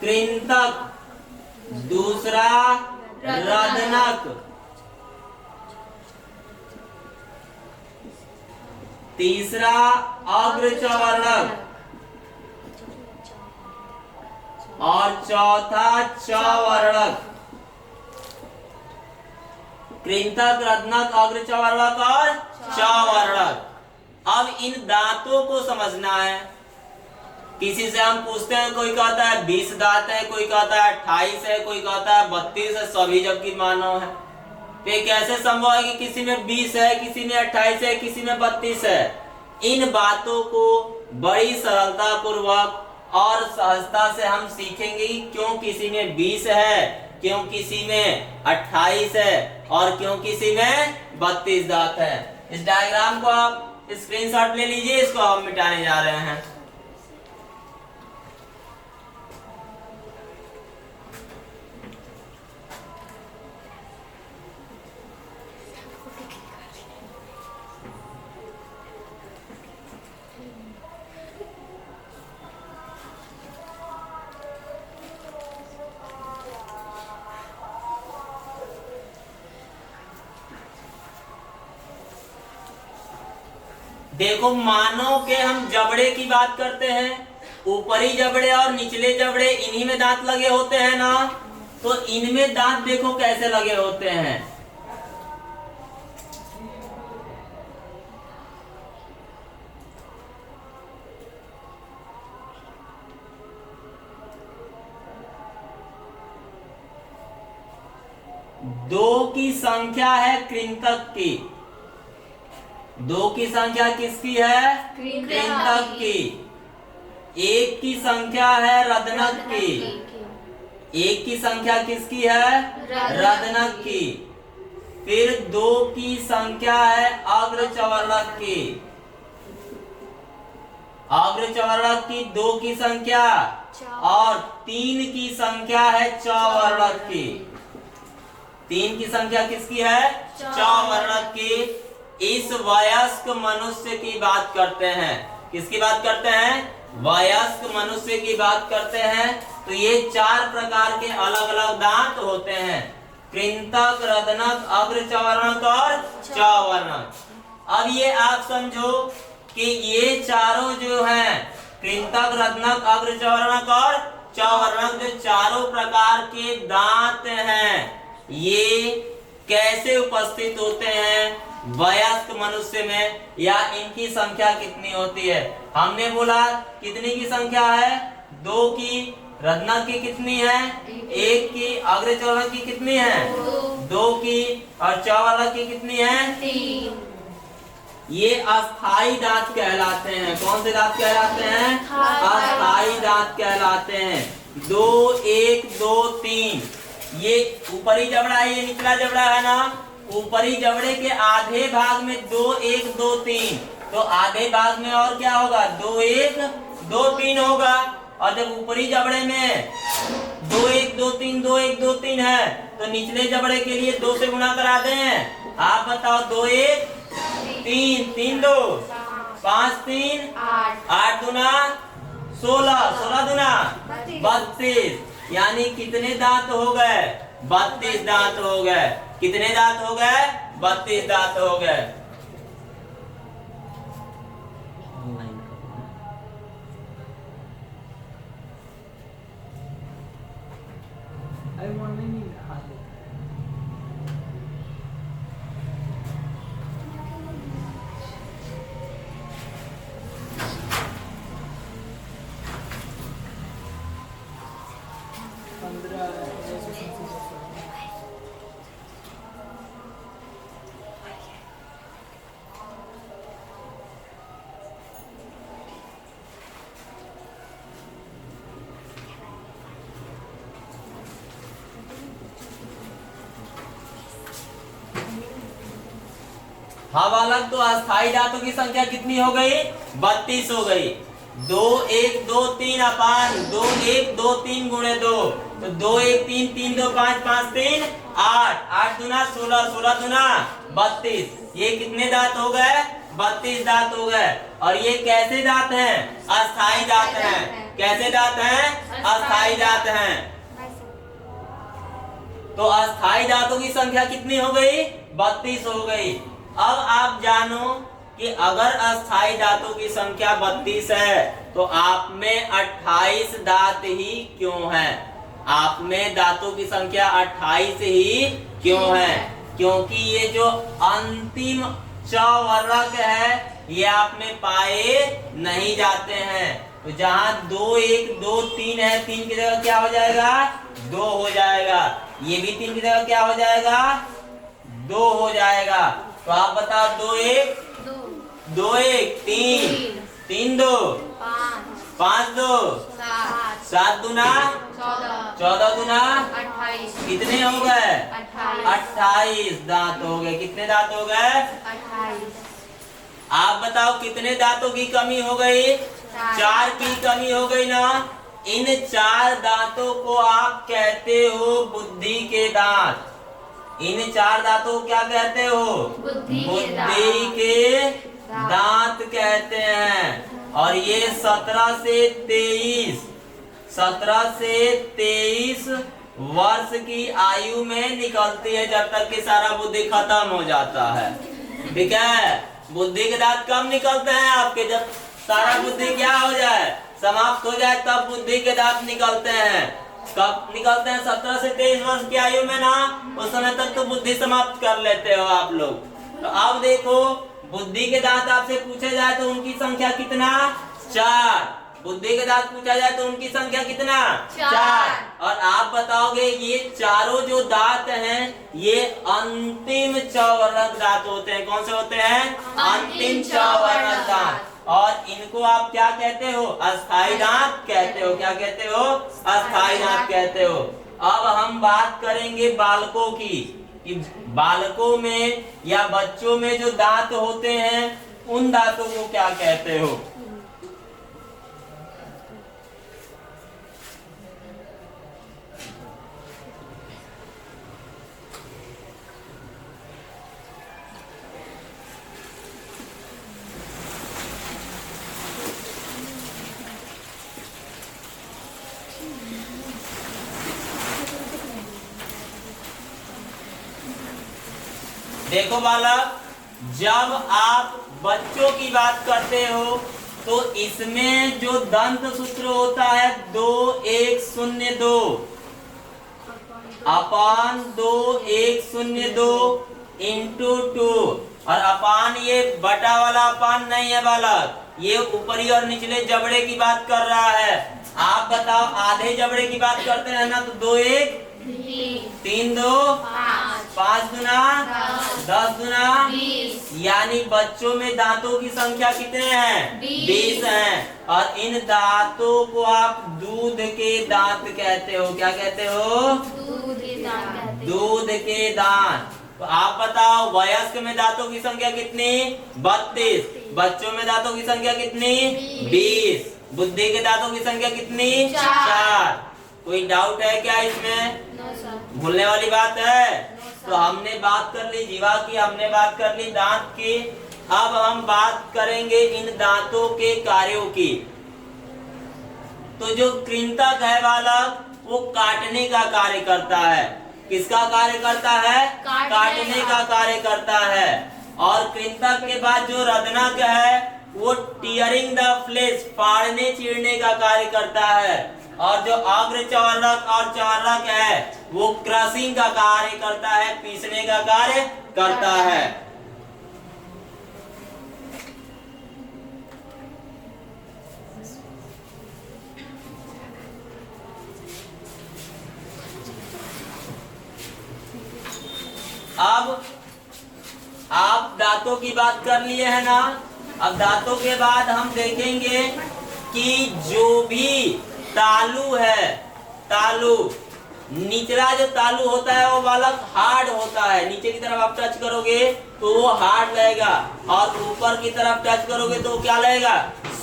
कृंतक, दूसरा रदनक, तीसरा अग्रचवर्णक और चौथा चवर्णक। कृंतक, रत्नक, अग्रचवर्णक और चवर्णक। अब इन दांतों को समझना है। किसी से हम पूछते हैं, कोई कहता है 20 दांत है, कोई कहता है 28 है, कोई कहता है 32 है, सभी जबकि मानव है। तो ये कैसे संभव है कि किसी में 20 है, किसी में 28 है, किसी में 32 है? इन बातों को बड़ी सरलता पूर्वक और सहजता से हम सीखेंगे। क्यों किसी में 20 है, क्यों किसी में 28 है और क्यों किसी में 32 दांत है। इस डायग्राम को आप स्क्रीनशॉट ले लीजिए। इसको हम मिटाने जा रहे हैं। देखो, मानव के हम जबड़े की बात करते हैं। ऊपरी जबड़े और निचले जबड़े, इन्हीं में दांत लगे होते हैं ना। तो इनमें दांत देखो कैसे लगे होते हैं। 2 की संख्या है कृंतक की। 2 की संख्या किसकी है? कृंतक की। 1 की संख्या है रदनक की। 1 की संख्या किसकी है? रदनक की। फिर 2 की संख्या है अग्रचवर्णक की। अग्रचवर्णक की 2 की संख्या, और 3 की संख्या है चवर्णक की। 3 की संख्या किसकी है? चवर्णक की। इस वयस्क मनुष्य की बात करते हैं। किसकी बात करते हैं? वयस्क मनुष्य की बात करते हैं। तो ये 4 प्रकार के अलग अलग दांत होते हैं, कृंतक, रदनक, अग्रचवर्णक और चवर्णक। अब ये आप समझो कि ये चारों जो हैं, कृंतक, रदनक, अग्रचवर्णक और चवर्णक, जो चारों प्रकार के दांत हैं, ये कैसे उपस्थित होते हैं वयस्क मनुष्य में, या इनकी संख्या कितनी होती है? हमने बोला कितनी की संख्या है? 2 की। रदनक की कितनी है? 1 की। अग्रचवर्णक की कितनी है? 2 की। और चवर्णक की कितनी है? 3। ये अस्थाई दांत कहलाते हैं। कौन से दांत कहलाते हैं? अस्थाई दांत कहलाते हैं। 2, 1, 2, 3। ये ऊपरी जबड़ा है, ये निचला जबड़ा है ना। ऊपरी जबड़े के आधे भाग में 2, 1, 2, 3। तो आधे भाग में और क्या होगा? 2, 1, 2, 3 होगा। और जब ऊपरी जबड़े में 2, 1, 2, 3, 2, 1, 2, 3 है, तो निचले जबड़े के लिए 2 से गुणा करा दें। आप बताओ, 2, 1, 3, 3, 2, 5, 3, 8 दूना 16, 16 दूना 32। यानी कितने दांत हो गए? 32 दांत हो गए। कितने दांत हो गए? 32 दांत हो गए। अलग तो अस्थाई दांतों की संख्या कितनी हो गई? 32 हो गई। 2, 1, 2, 3 अपान 2, 1, 2, 3 गुणे 2, तो 2, 1, 3, 3, 2, 5, 5, 3, 8, 8 दूना 16, 16 दूना 32। ये कितने दांत हो गए? 32 दांत हो गए। और ये कैसे दांत हैं? अस्थाई दांत हैं। कैसे दांत हैं? अस्थाई दांत हैं। तो अस्थाई दांतों की संख्या कितनी हो गई? 32 हो गई। अब आप जानो कि अगर अस्थाई दांतों की संख्या 32 है, तो आप में 28 दांत ही क्यों है? आप में दांतों की संख्या 28 ही क्यों है? क्योंकि ये जो अंतिम चवर्णक है, ये आप में पाए नहीं जाते हैं। तो जहां 2, 1, 2, 3 है, 3 की जगह क्या हो जाएगा? 2 हो जाएगा। ये भी 3 की जगह क्या हो जाएगा? 2 हो जाएगा। तो आप बताओ, 2, 1, 2, 1, 3, 3, 2, 5, 2, 7 दूना 14 दूना 28। कितने हो गए? 28 दांत हो गए। कितने दांत हो गए? 28। आप बताओ, कितने दांतों की कमी हो गई? 4 की कमी हो गई ना। इन 4 दांतों को आप कहते हो बुद्धि के दांत। इन 4 दांतों को क्या कहते हो? बुद्धि के दांत कहते हैं। और ये 17 से 23 वर्ष की आयु में निकलती है, जब तक कि सारा बुद्धि खत्म हो जाता है। ठीक है? बुद्धि के दांत कब निकलते हैं आपके? जब सारा बुद्धि क्या हो जाए? समाप्त हो जाए, तब बुद्धि के दांत निकलते हैं। कब निकलते हैं? 17 से 23 वर्ष की आयु में ना। उस समय तक तो बुद्धि समाप्त कर लेते हो आप लोग। तो अब देखो, बुद्धि के दांत आपसे पूछे जाए तो उनकी संख्या कितना? 4। बुद्धि के दांत पूछा जाए तो उनकी संख्या कितना? 4। और आप बताओगे ये चारों जो दांत हैं ये अंतिम चौवर्णक दांत होते हैं। कौन से होते हैं? अंतिम चौवर्णक दांत। और इनको आप क्या कहते हो? अस्थाई दांत कहते हो। क्या कहते हो? अस्थाई दांत कहते हो। अब हम बात करेंगे बालकों की, कि बालकों में या बच्चों में जो दांत होते हैं उन दांतों को क्या कहते हो? देखो बालक, जब आप बच्चों की बात करते हो तो इसमें जो दंत सूत्र होता है 2102 अपान 2102 इंटू 2। और अपान ये बटा वाला अपान नहीं है बालक, ये ऊपरी और निचले जबड़े की बात कर रहा है। आप बताओ, आधे जबड़े की बात करते हैं ना, तो 2 1 3 2 5 गुना 10 गुना 20। यानी बच्चों में दांतों की संख्या कितने हैं? 20 हैं। और इन दांतों को आप दूध के दांत कहते हो। क्या कहते हो? दूध के दांत। दूध के दांत। तो आप बताओ, वयस्क में दांतों की संख्या कितनी? 32। बच्चों में दांतों की संख्या कितनी? 20। बुद्धि के दांतों की संख्या कितनी? 4। कोई डाउट है क्या इसमें? भूलने वाली बात है? तो हमने बात कर ली जीवा की, हमने बात कर ली दांत की। अब हम बात करेंगे इन दांतों के कार्यों की। तो जो कृंतक है बालक, वो काटने का कार्य करता है। किसका कार्य करता है? काटने का कार्य करता है। और कृंतक के बाद जो रदनक है वो टीयरिंग द फ्लेश, फाड़ने चीरने का कार्य करता है। और जो अग्र चौवर्णक और चौवर्णक है वो क्रशिंग का कार्य करता है, पीसने का कार्य करता है। अब आप दांतों की बात कर लिए है ना। अब दांतों के बाद हम देखेंगे कि जो भी तालु है, तालु, निचला जो तालु होता है वो बालक हार्ड होता है। नीचे की तरफ आप टच करोगे तो वो हार्ड लगेगा, और ऊपर की तरफ टच करोगे तो क्या लगेगा?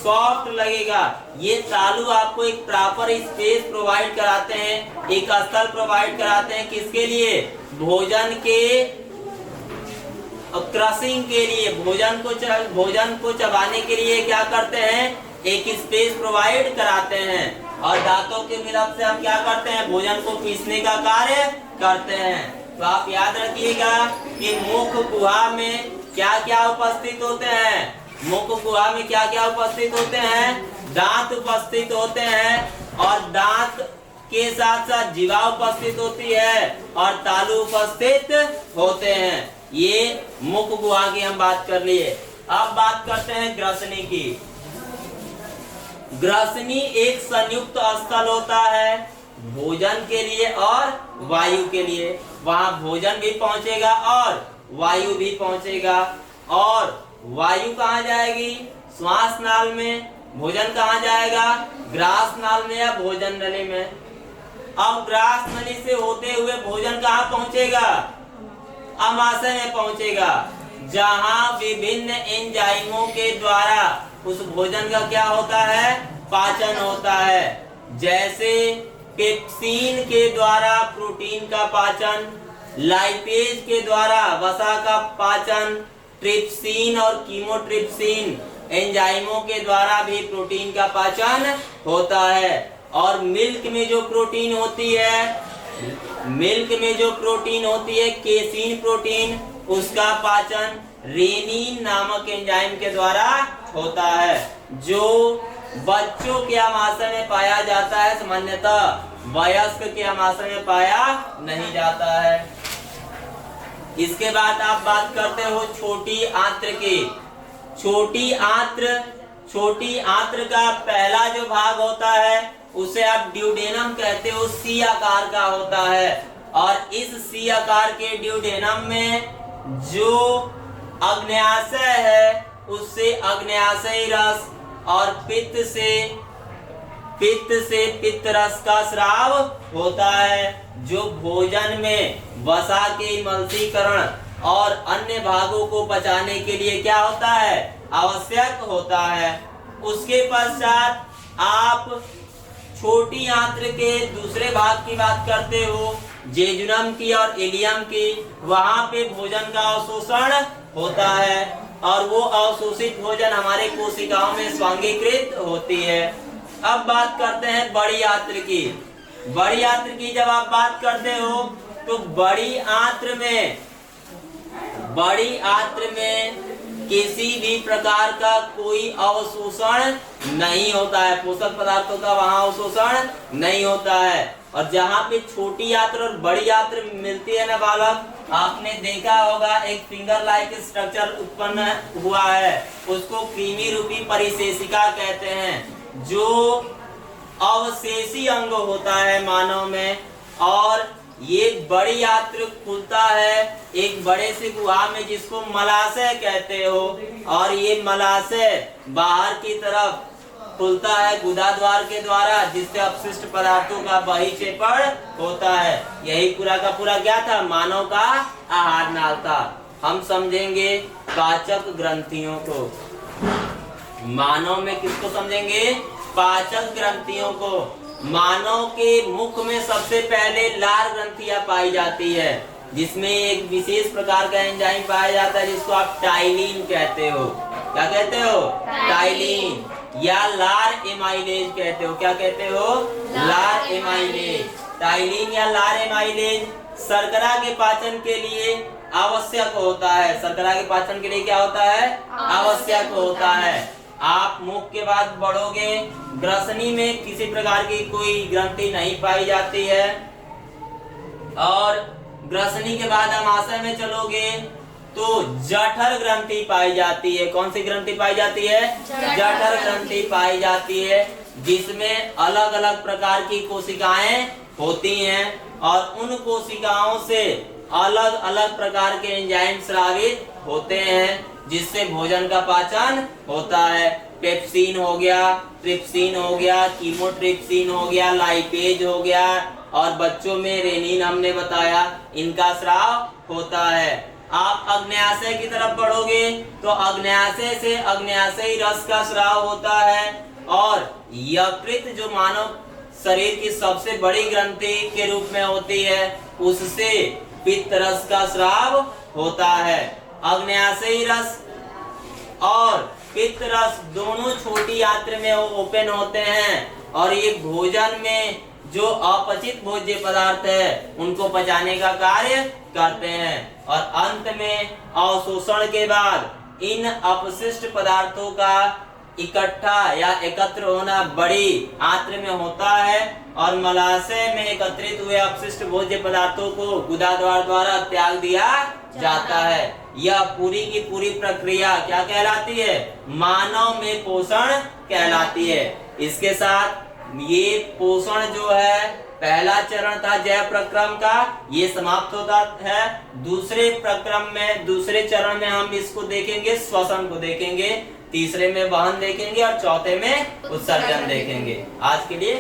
सॉफ्ट लगेगा। ये तालु आपको एक प्रॉपर स्पेस प्रोवाइड कराते हैं, एक स्थल प्रोवाइड कराते हैं। किसके लिए? भोजन के क्रशिंग के लिए, भोजन को चबाने के लिए क्या करते हैं? एक स्पेस प्रोवाइड कराते हैं। और दांतों के मिलन से हम क्या करते हैं? भोजन को पीसने का कार्य करते हैं। तो आप याद रखिएगा कि मुख गुहा में क्या क्या उपस्थित होते हैं? मुख गुहा में क्या क्या उपस्थित होते हैं? दांत उपस्थित होते हैं, और दांत के साथ साथ जीवा उपस्थित होती है, और तालु उपस्थित होते हैं। ये मुख गुहा की हम बात कर लिए। अब बात करते हैं ग्रसनी की। ग्रसनी एक संयुक्त स्थल होता है भोजन के लिए और वायु के लिए। वहां भोजन भी पहुंचेगा और वायु भी पहुंचेगा। और वायु कहाँ जाएगी? श्वास नाल में। भोजन कहाँ जाएगा? ग्रास नाल में या भोजन नली में। अब ग्रास नली से होते हुए भोजन कहाँ पहुंचेगा? अमाशय में पहुंचेगा, जहां विभिन्न एंजाइमों के द्वारा उस भोजन का क्या होता है? पाचन होता है। जैसे पेप्सिन के द्वारा प्रोटीन का पाचन, लाइपेज के द्वारा वसा का पाचन, ट्रिप्सिन और कीमोट्रिप्सिन एंजाइमों के द्वारा भी प्रोटीन का पाचन होता है। और मिल्क में जो प्रोटीन होती है, केसीन प्रोटीन, उसका पाचन रेनिन नामक एंजाइम के द्वारा होता है, जो बच्चों के आमाशय में पाया जाता है। सामान्यतः वयस्क के आमाशय में पाया नहीं जाता है। इसके बाद आप बात करते हो छोटी आंत्र की। छोटी आंत्र छोटी आंत्र का पहला जो भाग होता है उसे आप ड्यूडेनम कहते हो, सी आकार का होता है। और इस सी आकार के ड्यूडेनम में जो अग्न्याशय है उससे अग्न्याशयी रस और पित्त से पित्त रस का स्राव होता है, जो भोजन में वसा के मलसीकरण और अन्य भागों को पचाने के लिए क्या होता है, आवश्यक होता है। उसके पश्चात आप छोटी आंत्र के दूसरे भाग की बात करते हो, जेजुनम की और इलियम की। वहां पे भोजन का अवशोषण होता है और वो अवशोषित भोजन हमारे कोशिकाओं में स्वांगीकृत होती है। अब बात करते हैं बड़ी आंत्र की। बड़ी आंत्र की जब आप बात करते हो तो बड़ी आंत्र में किसी भी प्रकार का कोई अवशोषण नहीं होता है, पोषक पदार्थों का वहां अवशोषण नहीं होता है। और जहाँ पे छोटी आंत्र और बड़ी आंत्र मिलती है ना बालक, आपने देखा होगा एक फिंगर लाइक स्ट्रक्चर उत्पन्न हुआ है, उसको क्रीमी रूपी परिशेषिका कहते हैं, जो अवशेषी अंग होता है मानव में। और ये बड़ी आंत्र खुलता है एक बड़े से गुहा में जिसको मलाशय कहते हो, और ये मलाशय बाहर की तरफ खुलता है गुदाद्वार के द्वारा, जिससे अपशिष्ट पदार्थों का बहिक्षेपण होता है। यही पूरा का पूरा क्या था, मानव का आहार नाल था। हम समझेंगे पाचक ग्रंथियों को, मानव में किसको समझेंगे, पाचक ग्रंथियों को। मानव के मुख में सबसे पहले लार ग्रंथियां पाई जाती है, जिसमें एक विशेष प्रकार का एंजाइम पाया जाता है जिसको आप टाइलिन कहते हो। क्या कहते हो, टाइलिन, या लार एमाइलेज कहते हो। क्या कहते हो, लार एमाइलेज। टाइलिन या लार एमाइलेज शर्करा के पाचन के लिए आवश्यक होता है। शर्करा के पाचन के लिए क्या होता है, आवश्यक होता है। आप मुख के बाद बढ़ोगे, ग्रसनी में किसी प्रकार की कोई ग्रंथि नहीं पाई जाती है, और ग्रसनी के बाद अमाशय में चलोगे तो जठर ग्रंथि पाई जाती है। कौन सी ग्रंथि पाई जाती है, जठर ग्रंथि पाई जाती है, जिसमें अलग अलग प्रकार की कोशिकाएं होती हैं, और उन कोशिकाओं से अलग अलग प्रकार के एंजाइम स्रावित होते हैं, जिससे भोजन का पाचन होता है। पेप्सिन हो गया, ट्रिप्सिन हो गया, कीमोट्रिप्सिन हो गया, लाइपेज हो गया, और बच्चों में रेनिन हमने बताया, इनका स्राव होता है। आप अग्न्याशय की तरफ बढ़ोगे तो अग्न्याशय से अग्न्याशयी रस का स्राव होता है, और यकृत जो मानव शरीर की सबसे बड़ी ग्रंथि के रूप में होती है, उससे पित्त रस का स्राव होता है। अग्न्याशयी रस और पित्त रस दोनों छोटी आंत्र में ओपन होते हैं, और ये भोजन में जो अपचित भोज्य पदार्थ है उनको पचाने का कार्य करते हैं। और अंत में अवशोषण के बाद इन अपशिष्ट पदार्थों का इकट्ठा या एकत्र होना बड़ी आंत्र में होता है, और मलाशय में एकत्रित हुए अपशिष्ट भोज्य पदार्थों को गुदाद्वार द्वारा त्याग दिया जाता है। यह पूरी की पूरी प्रक्रिया क्या कहलाती है, मानव में पोषण कहलाती है। इसके साथ ये पोषण जो है, पहला चरण था जय प्रक्रम का, ये समाप्त होता है। दूसरे चरण में हम इसको देखेंगे, श्वसन को देखेंगे, तीसरे में वहन देखेंगे, और चौथे में उत्सर्जन देखेंगे। आज के लिए